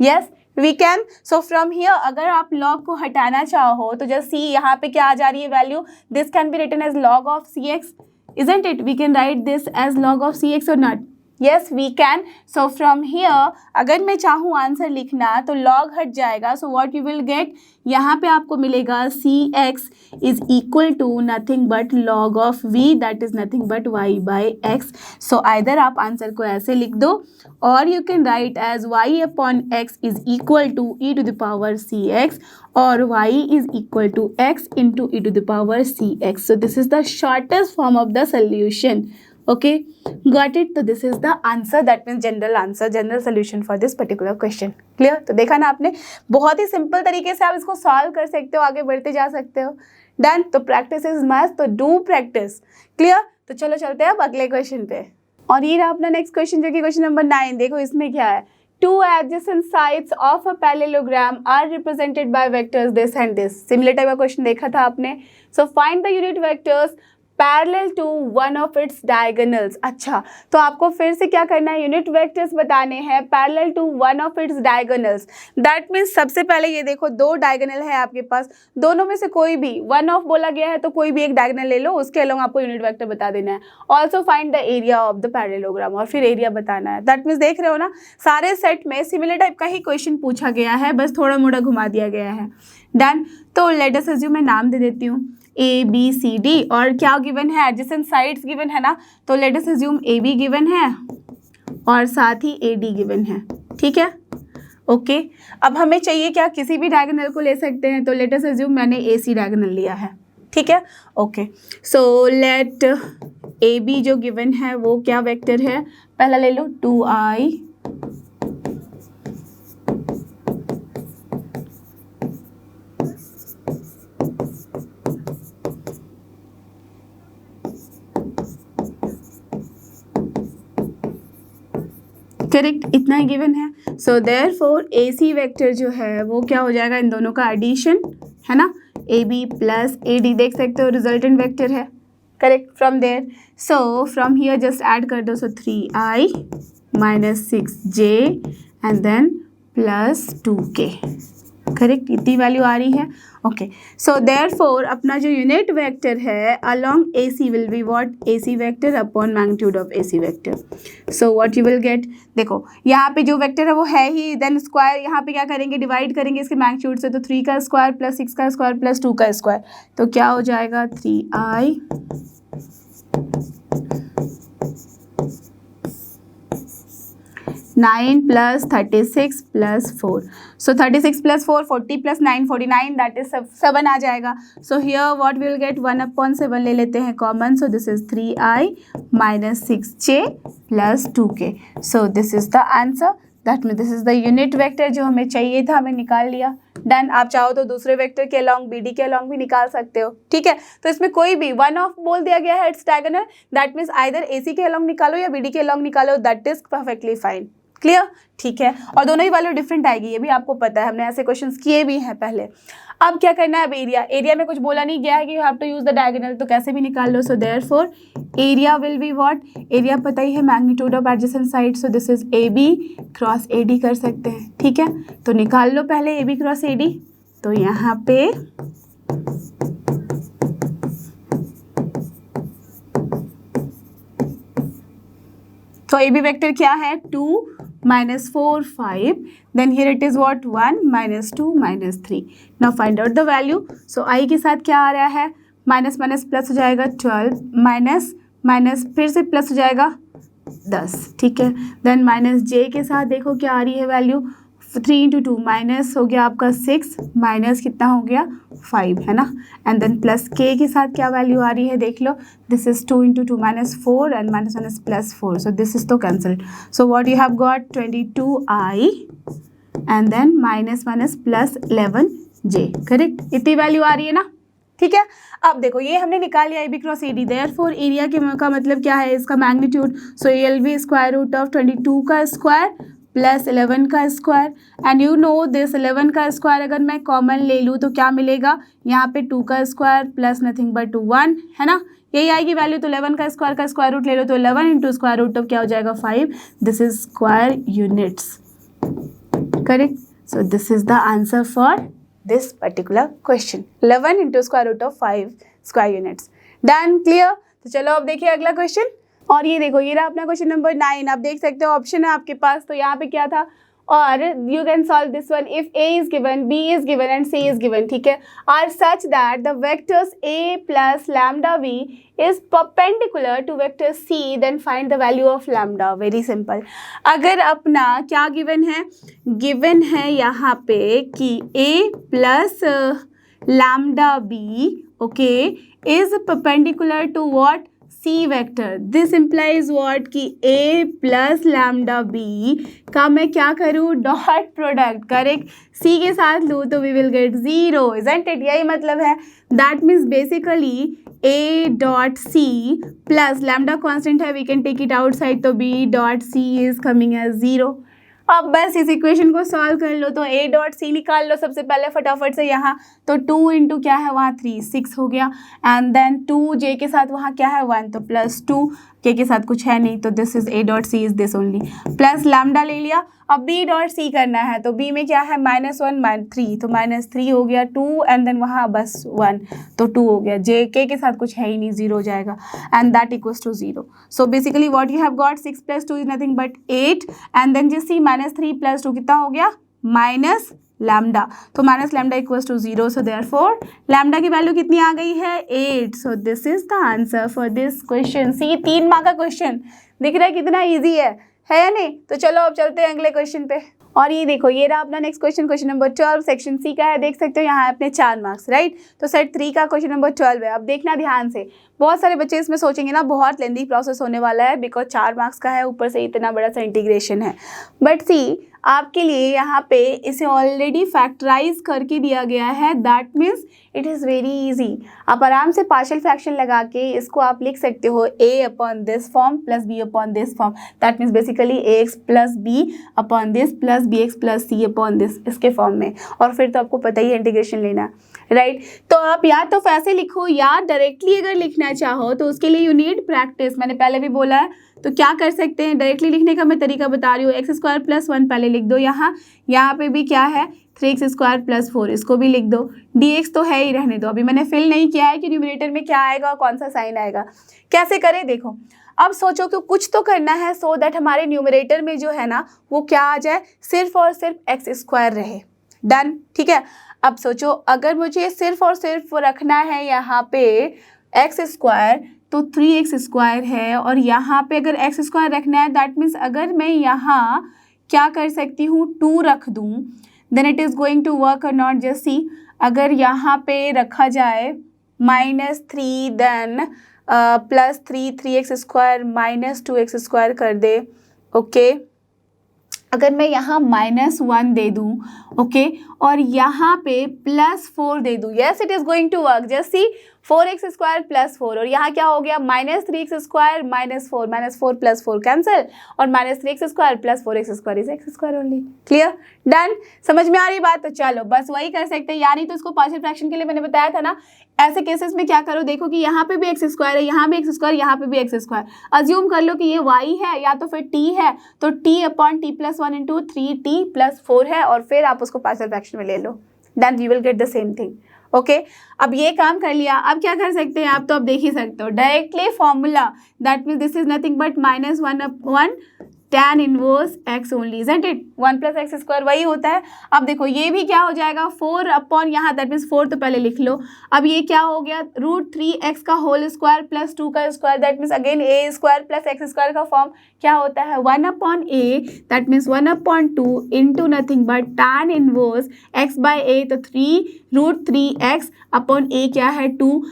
yes we can. So from here अगर आप log को हटाना चाहो तो जब c यहाँ पे क्या आ जा रही है value, this can be written as log of cx, isn't it? We can write this as log of cx or not? Yes, we can. So from here अगर मैं चाहूँ आंसर लिखना तो log हट जाएगा, so what you will get, यहाँ पे आपको मिलेगा cx is equal to nothing but log of v, that is nothing but y by x. So either आप आंसर को ऐसे लिख दो और you can write as y upon x is equal to e to the power cx or y is equal to x into e to the power cx. So this is the shortest form of the solution. Okay, got it? तो this is the answer, that means general answer, general solution for this particular question. Clear? तो देखा ना आपने, बहुत ही simple तरीके से आप इसको सॉल्व कर सकते हो, आगे बढ़ते जा सकते हो। डन। तो प्रैक्टिस इज मस्ट, तो डू प्रैक्टिस। क्लियर? तो चलो चलते हैं अब अगले क्वेश्चन पे। और ये रहा अपना नेक्स्ट क्वेश्चन जो कि क्वेश्चन नंबर 9। देखो इसमें क्या है, two adjacent sides of a parallelogram are represented by vectors this and this। Similar type का क्वेश्चन देखा था आपने। So find the unit vectors parallel to one of its diagonals. अच्छा, तो आपको फिर से क्या करना है, यूनिट वेक्टर्स बताने हैं parallel to one of its diagonals. That means सबसे पहले ये देखो, दो डायगोनल है आपके पास, दोनों में से कोई भी वन ऑफ बोला गया है तो कोई भी एक डायगोनल ले लो, उसके अलावा आपको यूनिट वेक्टर बता देना है। Also find the area of the parallelogram, और फिर एरिया बताना है। दैट मीन्स देख रहे हो ना, सारे सेट में सिमिलर टाइप का ही क्वेश्चन पूछा गया है, बस थोड़ा मोड़ा घुमा दिया गया है। डन। तो लेट अस अज्यूम, मैं नाम दे देती हूँ ए बी सी डी, और क्या गिवन है, एडजेसेंट साइड्स गिवन है ना, तो let us assume A be given है और साथ ही ए डी गिवन है। ठीक है, ओके। अब हमें चाहिए क्या, किसी भी डायगोनल को ले सकते हैं, तो लेट अस अज्यूम मैंने ए सी डायगोनल लिया है। ठीक है, okay. So let A B जो गिवन है वो क्या वेक्टर है, पहला ले लो 2i करेक्ट, इतना ही गिवन है। सो देयरफॉर ए सी वेक्टर जो है वो क्या हो जाएगा, इन दोनों का एडिशन है ना, A B plus A D, देख सकते हो रिजल्टेंट वेक्टर है। Correct, from there, so from here just add कर दो, so 3i minus 6j and then plus 2k। Correct, इतनी वैल्यू आ रही है। ओके, सो देयरफॉर अपना जो यूनिट वेक्टर है along A C will be what, A C vector upon magnitude of A C vector. So what you will get, देखो यहाँ पे जो वेक्टर है वो है ही, देन स्क्वायर यहाँ पे क्या करेंगे, डिवाइड करेंगे इसके मैग्नीट्यूड से, तो 3 का स्क्वायर प्लस 6 का स्क्वायर प्लस 2 का स्क्वायर, तो क्या हो जाएगा 3i 9 plus 36 plus 4, so 36 plus 4 40 plus 9 49, that is 7 आ जाएगा। So here what will get 1/7 ले लेते हैं common, so this is 3i minus 6j plus 2k। So this is the answer, that mean this is the unit vector जो हमें चाहिए था, हमें निकाल लिया। डन। आप चाहो तो दूसरे वेक्टर के अलॉन्ग बी डी के अलॉन्ग भी निकाल सकते हो। ठीक है, तो इसमें कोई भी वन ऑफ बोल दिया गया है, it's diagonal, that means either A C के अलॉन्ग निकालो या बी डी के अलॉन्ग निकालो, that is perfectly fine. Clear, ठीक है, और दोनों ही वैल्यू डिफरेंट आएगी, ये भी आपको पता है, हमने ऐसे क्वेश्चंस किए भी हैं पहले। अब क्या करना है, अब एरिया, एरिया में कुछ बोला नहीं गया है कि you have to use the diagonal, तो कैसे भी निकाल लो। So therefore area will be what, area पता ही है magnitude of adjacent side, so this is A B cross A D कर सकते हैं। ठीक है, तो निकाल लो पहले A B cross A D, तो यहाँ पे तो ए बी वेक्टर क्या है, 2 minus 4 5, then here it is what 1 minus 2 minus 3। now find out the value। so i के साथ क्या आ रहा है, माइनस माइनस प्लस हो जाएगा 12, माइनस माइनस फिर से प्लस हो जाएगा 10। ठीक है, देन माइनस j के साथ देखो क्या आ रही है वैल्यू, 3 into 2 माइनस हो गया आपका 6, माइनस कितना हो गया 5, है ना, एंड देन प्लस k के साथ क्या वैल्यू आ रही है देख लो, this is 2 into 2 minus 4 and minus minus plus 4, so this is तो cancelled. So what you have got 22i and then minus minus plus 11j। Correct, इतनी वैल्यू आ रही है ना। ठीक है। अब देखो ये हमने निकाल लिया A B cross A D, therefore area का मतलब क्या है, इसका magnitude, so A L B square root of 22 का स्क्वायर प्लस 11 का square, and you know this 11 का स्क्वायर अगर मैं कॉमन ले लूँ तो क्या मिलेगा, यहाँ पे 2 का स्क्वायर प्लस नथिंग बट 1 है ना, यही आएगी वैल्यू। तो 11 का स्क्वायर रूट ले लो तो 11 इंटू स्क्वायर रूट ऑफ क्या हो जाएगा 5, this is square units, correct. So this is the answer for this particular question, 11 into square root of 5 square units. Done, clear. तो चलो अब देखिए अगला क्वेश्चन, और ये देखो ये रहा अपना क्वेश्चन नंबर 9। आप देख सकते हो ऑप्शन है आपके पास, तो यहाँ पे क्या था, और you can solve this one if a is given, b is given and c is given, ठीक है, are such that the vectors a plus lambda v is perpendicular to vector c, then find the value of lambda. Very simple, अगर अपना क्या given है यहाँ पे कि a plus lambda b okay is perpendicular to what, c vector, this implies what कि a plus lambda b का मैं क्या करूँ, डॉट प्रोडक्ट, करेक्ट, c के साथ लूँ तो we will get 0, isn't it, यही मतलब है। That means basically a dot c plus lambda constant है, we can take it outside, तो b dot c is coming as 0। अब बस इस इक्वेशन को सॉल्व कर लो, तो a डॉट सी निकाल लो सबसे पहले फटाफट से यहाँ, तो 2 इंटू क्या है वहाँ 3, 6 हो गया, एंड देन 2 j के साथ वहाँ क्या है 1, तो प्लस 2 k के साथ कुछ है नहीं, तो this is a dot C is this only, plus lambda ले लिया। अब b डॉट सी करना है, तो b में क्या है -1 3, तो -3 हो गया, 2 एंड देन वहाँ बस 1, तो 2 हो गया, j k के साथ कुछ है ही नहीं, 0 हो जाएगा, and that equals to 0। So basically what you have got 6 + 2 is nothing but 8, and then जिस -3 + 2 कितना हो गया, माइनस लैम्डा, तो minus lambda equals to 0, so therefore lambda की वैल्यू कितनी आ गई है 8। So this is the answer for this question. See 3 mark का क्वेश्चन, दिख रहा है कितना ईजी है या नहीं। तो चलो अब चलते हैं अगले क्वेश्चन पे, और ये देखो ये रहा अपना next question, question number 12 section C का है, देख सकते हो यहाँ है अपने 4 मार्क्स, राइट। तो सेट 3 का क्वेश्चन नंबर 12 है। अब देखना ध्यान से, बहुत सारे बच्चे इसमें सोचेंगे ना बहुत लेंदी प्रोसेस होने वाला है, बिकॉज 4 मार्क्स का है, ऊपर से इतना बड़ा सा इंटीग्रेशन है, बट सी आपके लिए यहाँ पे इसे ऑलरेडी फैक्टराइज करके दिया गया है, that means it is very easy. आप आराम से पार्शियल फ्रैक्शन लगा के इसको आप लिख सकते हो a upon this form plus b upon this form, that means basically ax plus b upon this plus bx plus c upon this, इसके फॉर्म में, और फिर तो आपको पता ही है इंटीग्रेशन लेना, राइट। तो आप या तो वैसे लिखो या डायरेक्टली अगर लिखना चाहो तो उसके लिए यू नीड प्रैक्टिस, मैंने पहले भी बोला है। तो क्या कर सकते हैं, डायरेक्टली लिखने का मैं तरीका बता रही हूँ, x² + 1 पहले लिख दो, यहाँ पे भी क्या है 3x² + 4, इसको भी लिख दो, dx तो है ही, रहने दो, अभी मैंने फिल नहीं किया है कि न्यूमरेटर में क्या आएगा और कौन सा साइन आएगा, कैसे करें देखो। अब सोचो कि कुछ तो करना है सो दैट हमारे न्यूमरेटर में जो है ना वो क्या आ जाए, सिर्फ और सिर्फ x² रहे, डन, ठीक है। अब सोचो अगर मुझे सिर्फ और सिर्फ रखना है यहाँ पे x², तो 3x² है, और यहाँ पे अगर x² रखना है, दैट मीन्स अगर मैं यहाँ क्या कर सकती हूँ 2 रख दूँ, then it is going to work और नॉट, जस्ट सी अगर यहाँ पे रखा जाए -3 देन +3 3x² -2x² कर दे, ओके। अगर मैं यहाँ -1 दे दूँ, ओके, और यहाँ पे +4 दे दूँ, yes it is going to work, just see 4x² + 4, और यहाँ क्या हो गया -3x² -4 + 4 कैंसिल, और -3x² + 4x² is x² only, clear, done. समझ में आ रही बात। तो चलो बस वही कर सकते हैं, यानी तो इसको पार्शियल फ्रैक्शन के लिए मैंने बताया था ना, ऐसे केसेस में क्या करो, देखो कि यहाँ पे भी x² है, यहाँ भी x², यहाँ पे भी x², अज्यूम कर लो कि ये y है या तो फिर t है, तो t upon t + 1 into 3t + 4 है, और फिर आप उसको पार्शियल फ्रैक्शन में ले लो, then you will get the same thing, okay. अब ये काम कर लिया, अब क्या कर सकते हैं आप, तो अब देख ही सकते हो directly formula, that means this is nothing but -1/1 tan inverse x only, isn't it, 1 + x² वही होता है। अब देखो ये भी क्या हो जाएगा 4 अपॉन यहाँ, दैट मीन्स 4 तो पहले लिख लो, अब ये क्या हो गया √3x का होल स्क्वायर प्लस 2 का square, that means again a² + x² का फॉर्म क्या होता है 1/a, that means 1/2 into nothing but tan inverse x/a, तो 3 √3x अपॉन a क्या है 2,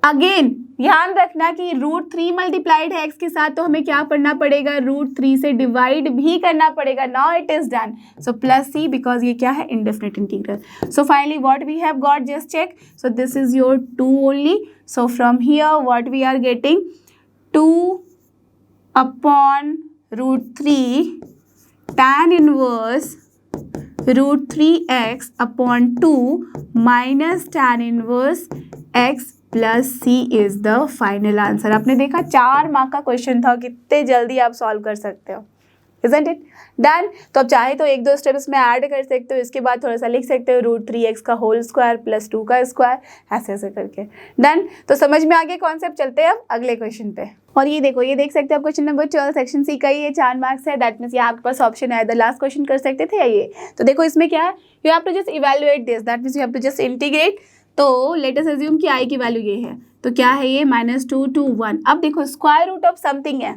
अगेन ध्यान रखना कि √3 मल्टीप्लाइड है x के साथ, तो हमें क्या पढ़ना पड़ेगा, √3 से डिवाइड भी करना पड़ेगा. Now it is done. So plus c, because ये क्या है, indefinite integral. So finally what we have got, just check. So this is your 2 only. So from here what we are getting, 2 upon √3 tan inverse √3x upon 2 minus tan inverse x plus c is the final answer. आपने देखा 4 mark का question था, कितने जल्दी आप solve कर सकते हो, इजंट इट डन. तो अब चाहे तो 1-2 स्टेप्स में ऐड कर सकते हो, इसके बाद थोड़ा सा लिख सकते हो √3x का होल स्क्वायर प्लस 2 का स्क्वायर, ऐसे ऐसे करके. डन. तो समझ में आ गया कॉन्सेप्ट. चलते हैं अब अगले क्वेश्चन पे. और ये देखो, ये देख सकते हो आप क्वेश्चन नंबर 12 सेक्शन सी का, ये 4 मार्क्स है. दैट मीन्स यहाँ आपके पास ऑप्शन है, द लास्ट क्वेश्चन कर सकते थे या ये. तो देखो इसमें क्या है, you have to just evaluate this, that means you have to just integrate. तो लेट अस अज्यूम कि i की वैल्यू ये है, तो क्या है ये, -2 to 1. अब देखो स्क्वायर रूट ऑफ समथिंग है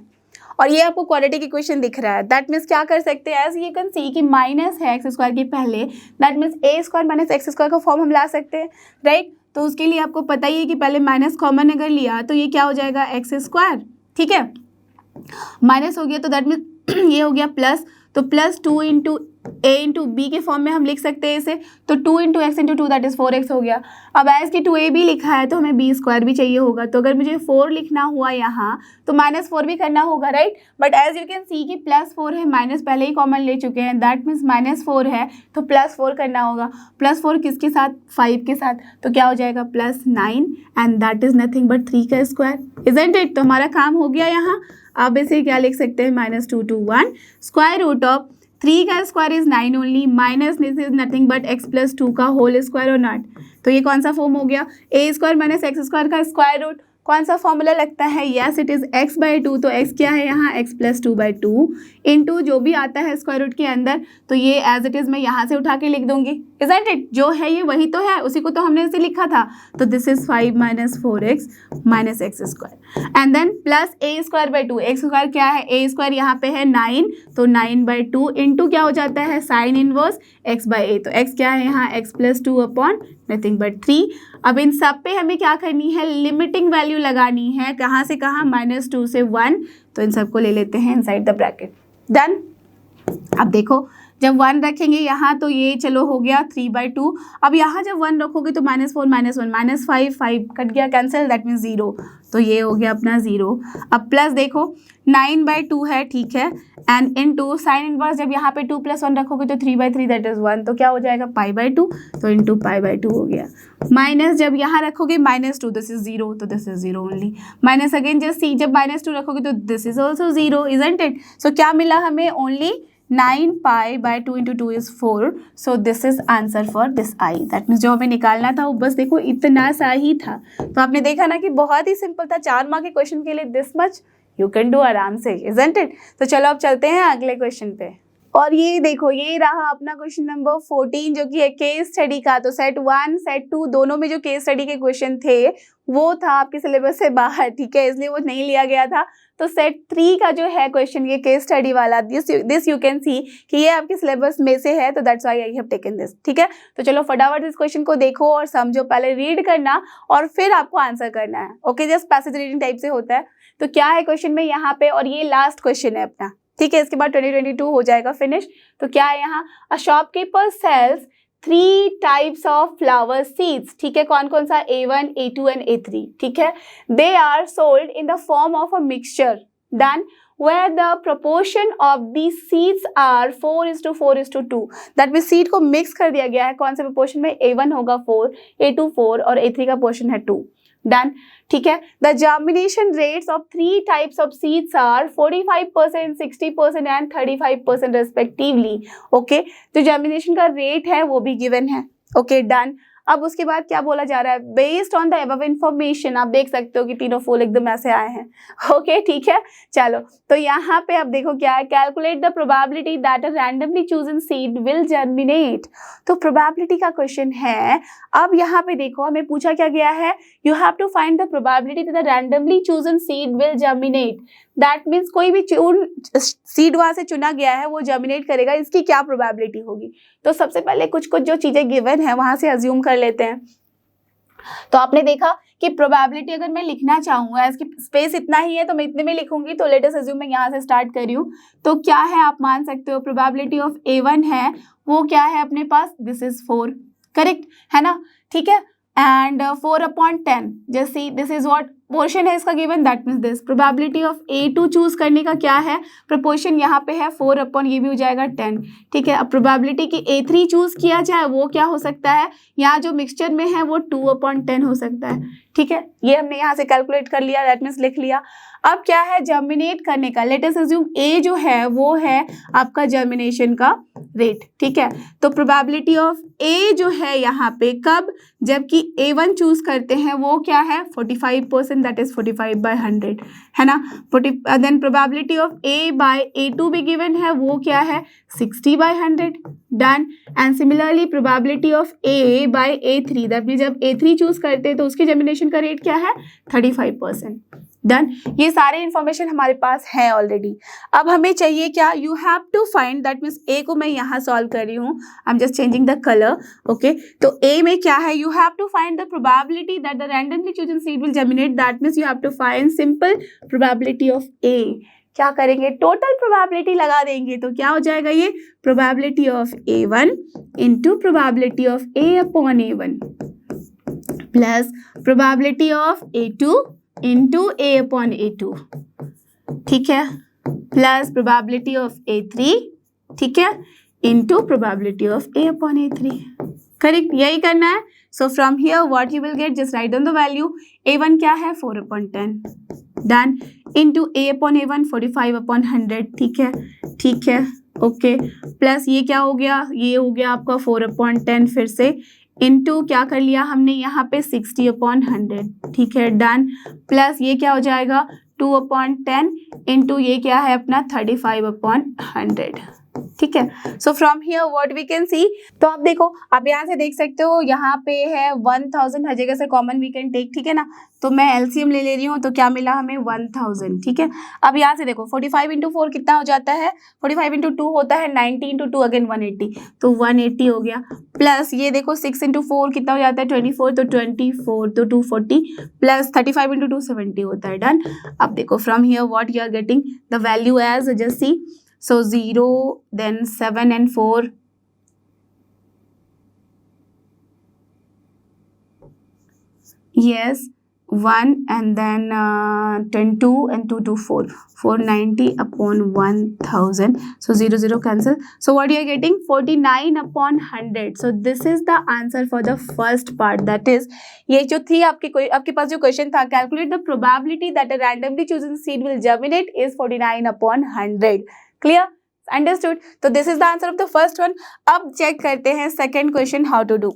और ये आपको क्वाड्रेटिक इक्वेशन दिख रहा है. दैट मीन्स क्या कर सकते हैं, एज यू कैन सी कि माइनस है एक्स स्क्वायर के पहले, that means a square minus x square का फॉर्म हम ला सकते हैं, राइट. तो उसके लिए आपको पता ही है कि पहले माइनस कॉमन अगर लिया तो ये क्या हो जाएगा, एक्स स्क्वायर. ठीक है, माइनस हो गया तो दैट मीन्स ये हो गया प्लस, तो plus 2 into a into b के फॉर्म में हम लिख सकते हैं इसे. तो 2 into x into 2 that is 4x हो गया. अब एज की 2ab लिखा है तो हमें b स्क्वायर भी चाहिए होगा, तो अगर मुझे 4 लिखना हुआ यहाँ तो -4 भी करना होगा, right. But as you can see कि +4 है, माइनस पहले ही कॉमन ले चुके हैं, दैट मीन्स -4 है तो +4 करना होगा. +4 किसके साथ, 5 के साथ, तो क्या हो जाएगा +9 and that is nothing but 3 का स्क्वायर, इजंट इट. तो हमारा काम हो गया यहाँ. अब इसे क्या लिख सकते हैं, -2 to 1 स्क्वायर रूट ऑफ 3 का square is 9 only, minus this is nothing but x plus 2 का होल स्क्वायर और नॉट. तो ये कौन सा फॉर्म हो गया, a square minus x square का स्क्वायर रूट. कौन सा फॉर्मूला लगता है, यस इट इज x/2. तो x क्या है यहाँ, x प्लस 2/2 इंटू जो भी आता है स्क्वायर रूट के अंदर, तो ये एज इट इज मैं यहाँ से उठा के लिख दूंगी, इजंट इट. जो है ये वही तो है, उसी को तो हमने इसे लिखा था. तो this is 5 minus 4x minus x square and then plus a²/2. X square क्या है, a स्क्वायर यहाँ पे है 9, तो 9/2 इंटू क्या हो जाता है, साइन इनवर्स x/a. तो x क्या है यहाँ, x plus 2 upon nothing but 3. अब इन सब पे हमें क्या करनी है, लिमिटिंग वैल्यू लगानी है. कहाँ से कहाँ, -2 से 1. तो इन सबको ले लेते हैं इनसाइड द ब्रैकेट. डन. अब देखो जब 1 रखेंगे यहाँ तो ये चलो हो गया 3/2. अब यहाँ जब 1 रखोगे तो -4 -1 -5 5 कट गया कैंसिल, दैट मीन्स 0. तो ये हो गया अपना 0. अब प्लस देखो 9/2 है, ठीक है, एंड इनटू साइन इनवर्स जब यहाँ पे 2 + 1 रखोगे तो 3/3 दैट इज 1. तो क्या हो जाएगा π/2, तो इंटू π/2 हो गया. माइनस जब यहाँ रखोगे -2, दिस इज 0, तो this is 0 only. Minus again just see, जब -2 रखोगे तो this is also 0, isn't it. So क्या मिला हमें, only 9π/2 into 2 is 4. So this is answer for this i. That means जो हमें निकालना था वो बस देखो इतना सा ही था. तो आपने देखा ना कि बहुत ही सिंपल था. 4 मार्क के क्वेश्चन के लिए this much you can do आराम से, इजंट इट. तो चलो अब चलते हैं अगले क्वेश्चन पे. और ये देखो, ये रहा अपना क्वेश्चन नंबर 14 जो कि है केस स्टडी का. तो सेट 1 सेट 2 दोनों में जो केस स्टडी के क्वेश्चन थे वो था आपके सिलेबस से बाहर, ठीक है, इसलिए वो नहीं लिया गया था. तो सेट 3 का जो है क्वेश्चन ये केस स्टडी वाला, दिस यू कैन सी कि ये आपके सिलेबस में से है, तो that's why I have taken this. ठीक है, तो चलो फटाफट इस क्वेश्चन को देखो और समझो. पहले रीड करना और फिर आपको आंसर करना है. Okay, just passage reading type से होता है. तो क्या है क्वेश्चन में यहाँ पे, और ये लास्ट क्वेश्चन है अपना, ठीक है, इसके बाद 2022 हो जाएगा फिनिश. तो क्या है यहाँ, a shopkeeper sells 3 types of flower seeds. ठीक है, कौन कौन सा, A1 A2 एंड A3. ठीक है, they are sold in the form of a mixture. Done. where the proportion of these seeds are 4:4:2. That mean seed को mix कर दिया गया है. कौन से प्रोपोर्शन में, A1 होगा 4, A2 4 और A3 का पोर्शन है 2. डन. ठीक है, the germination rates of 3 types of seeds are 45%, 60% and 35% respectively. Okay, तो जर्मिनेशन का रेट है वो भी गिवन है. Okay, done. अब उसके बाद क्या बोला जा रहा है, based on the above information. आप देख सकते हो कि तीनों फूल एकदम ऐसे आए हैं. ओके, ठीक है, चलो. तो यहाँ पे अब देखो क्या है, calculate the probability that a randomly chosen seed will germinate. तो प्रोबेबिलिटी का क्वेश्चन है. अब यहाँ पे देखो हमें पूछा क्या गया है, you have to find the probability that the randomly chosen seed will germinate. That means कोई भी सीड वहां से चुना गया है वो जर्मिनेट करेगा, इसकी क्या प्रोबेबिलिटी होगी. तो सबसे पहले कुछ कुछ जो चीजें गिवन है वहां से अज्यूम कर लेते हैं. तो आपने देखा कि प्रोबेबिलिटी अगर मैं लिखना चाहूँ, इसकी स्पेस इतना ही है तो मैं इतने में लिखूंगी, तो लेट अस अज्यूम मैं यहाँ से स्टार्ट कर रही हूँ, तो क्या है आप मान सकते हो प्रोबेबिलिटी ऑफ A1 है वो क्या है अपने पास, दिस इज 4, करेक्ट है ना, ठीक है, and 4/10, just see this is what portion है इसका given, that means this probability of A2 choose करने का क्या है, प्रोपोर्शन यहाँ पे है 4/ ये भी हो जाएगा 10, ठीक है। अब प्रोबेबिलिटी की A3 चूज किया जाए वो क्या हो सकता है, यहाँ जो मिक्सचर में है वो 2/10 हो सकता है, ठीक है, ये हमने यहाँ से कैलकुलेट कर लिया, दैट मीन्स लिख लिया। अब क्या है जर्मिनेट करने का, लेट अस अज्यूम A जो है वो है आपका जर्मिनेशन का रेट, ठीक है, तो प्रोबेबिलिटी ऑफ A जो है यहाँ पे कब, जबकि A1 चूज करते हैं वो क्या है 45%, दैट इज 45/100 है ना, 40, देन प्रोबेबिलिटी ऑफ A/A2 भी गिवन है वो क्या है 60/100, done. And similarly probability of A/A3, that mean जब A3 चूज करते हैं तो उसकी जर्मिनेशन का रेट क्या है 35%, डन। ये सारे इंफॉर्मेशन हमारे पास है ऑलरेडी। अब हमें चाहिए क्या, you have to find, that means A को मैं यहाँ सॉल्व कर रही हूँ, I am just changing the colour, okay, तो ए में क्या है, you have to find the probability that the randomly chosen seed will germinate, that means you have to find simple probability of A. क्या करेंगे, total probability लगा देंगे, तो क्या हो जाएगा ये probability of A1 into probability of A/A1 plus probability of A2 into A/A2, ठीक है, प्लस प्रोबेबिलिटी ऑफ A3, ठीक है, into probability of A/A3, correct, यही करना है। So from here what you will gate, just write down the value, A1 क्या है 4/10, done, into A/A1 45/100, ठीक है, ओके, प्लस ये क्या हो गया, ये हो गया आपका 4/10 फिर से, इंटू क्या कर लिया हमने यहाँ पे 60/100, ठीक है, डन, प्लस ये क्या हो जाएगा 2/10 इंटू ये क्या है अपना 35/100, ठीक है। So from here what we can see, तो आप देखो, आप यहाँ से देख सकते हो, यहाँ पे है 1000, हर जगह से कॉमन वी कैन टेक, ठीक है ना, तो मैं एलसीएम ले रही हूँ, तो क्या मिला हमें 1000, ठीक है। अब यहाँ से देखो 45 इंटू 4 कितना हो जाता है, 45 इंटू 2 होता है 90 इंटू 2 अगेन 180, तो 180 हो गया, प्लस ये देखो 6 इंटू 4 कितना हो जाता है 24, तो 24 तो 240, प्लस 35 इंटू 2 70 होता है, डन। अब देखो from here what you are getting the value as, just see, so 0, then 7 and 4, yes, 1 and then 22 and 2 to 4, 490/1000, so 0 0 cancel, so what you are getting 49/100, so this is the answer for the first part, that is ये जो थी आपके पास जो question था, calculate the probability that a randomly chosen seed will germinate is 49/100, clear, understood. तो this is the answer of the first one. अब check करते हैं second question, how to do,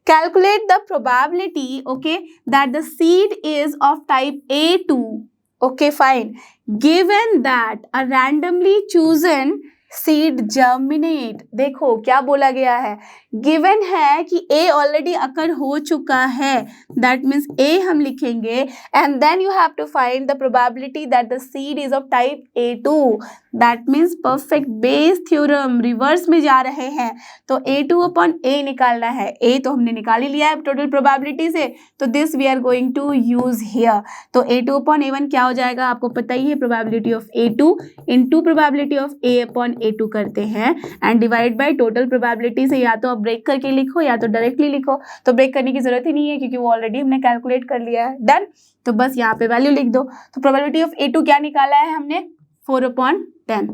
calculate the probability, okay, that the seed is of type A2, okay fine, given that a randomly chosen seed germinate, देखो क्या बोला गया है, given है कि A ऑलरेडी अकर हो चुका है, दैट मीन्स A हम लिखेंगे, and then you have to find the probability that the seed is of type A2, that means perfect Bayes theorem, reverse में जा रहे हैं, तो A2/A निकालना है, A तो हमने निकाल ही लिया है टोटल प्रोबेबिलिटी से, तो this we are going to use here, तो A2/A1 क्या हो जाएगा, आपको पता ही है, probability of A2 into probability of A/A2 करते हैं, and divide by total probability से, या तो आप ब्रेक करके लिखो या तो डायरेक्टली लिखो, तो ब्रेक करने की जरूरत ही नहीं है क्योंकि वो ऑलरेडी हमने कैलकुलेट कर लिया है, डन। तो बस यहाँ पे वैल्यू लिख दो, तो प्रोबेबिलिटी ऑफ A2 क्या निकाला है हमने 4/10,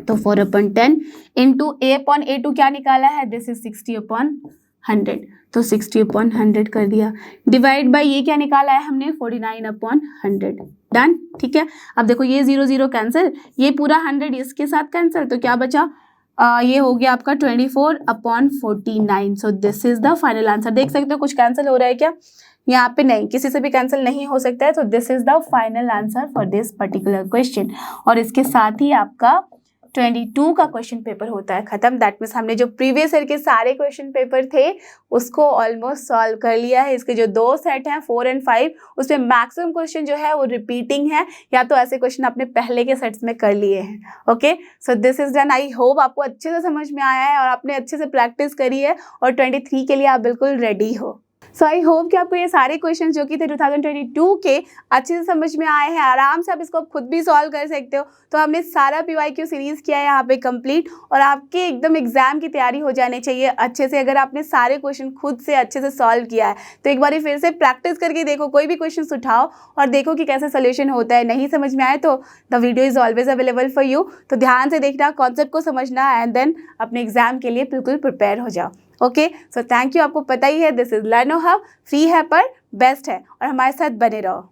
तो 4/10 इंटू A/A2 क्या निकाला है, दिस इज 60/100, तो 60/100 कर दिया, डिवाइड बाय ये क्या निकाला है हमने 49/100, डन, ठीक है। अब देखो ये 0 0 कैंसिल, ये पूरा 100 इसके साथ कैंसिल, तो क्या बचा, ये हो गया आपका 24/49, सो this is the final answer. देख सकते हो कुछ कैंसिल हो रहा है क्या, यहाँ पे नहीं, किसी से भी कैंसिल नहीं हो सकता है, तो this is the final answer for this particular question, और इसके साथ ही आपका 22 का क्वेश्चन पेपर होता है खत्म, दैट मीन्स हमने जो प्रीवियस ईयर के सारे क्वेश्चन पेपर थे उसको ऑलमोस्ट सॉल्व कर लिया है। इसके जो 2 सेट हैं 4 और 5, उसमें मैक्सिमम क्वेश्चन जो है वो रिपीटिंग है, या तो ऐसे क्वेश्चन आपने पहले के सेट्स में कर लिए हैं, okay. So this is done, I hope आपको अच्छे से समझ में आया है और आपने अच्छे से प्रैक्टिस करी है और 23 के लिए आप बिल्कुल रेडी हो। सो आई होप कि आपको ये सारे क्वेश्चन जो कि थे 2022 के अच्छे से समझ में आए हैं। आराम से आप इसको खुद भी सॉल्व कर सकते हो। तो हमने सारा PYQ सीरीज़ किया है यहाँ पे कंप्लीट, और आपके एकदम एग्जाम की तैयारी हो जानी चाहिए अच्छे से। अगर आपने सारे क्वेश्चन खुद से अच्छे से सॉल्व किया है तो एक बार फिर से प्रैक्टिस करके देखो, कोई भी क्वेश्चन उठाओ और देखो कि कैसे सोल्यूशन होता है। नहीं समझ में आए तो the video is always available for you. तो ध्यान से देखना, कॉन्सेप्ट को समझना एंड देन अपने एग्जाम के लिए बिल्कुल प्रिपेयर हो जाओ। Okay, so thank you. आपको पता ही है दिस इज लर्नो हब, फ्री है पर बेस्ट है, और हमारे साथ बने रहो।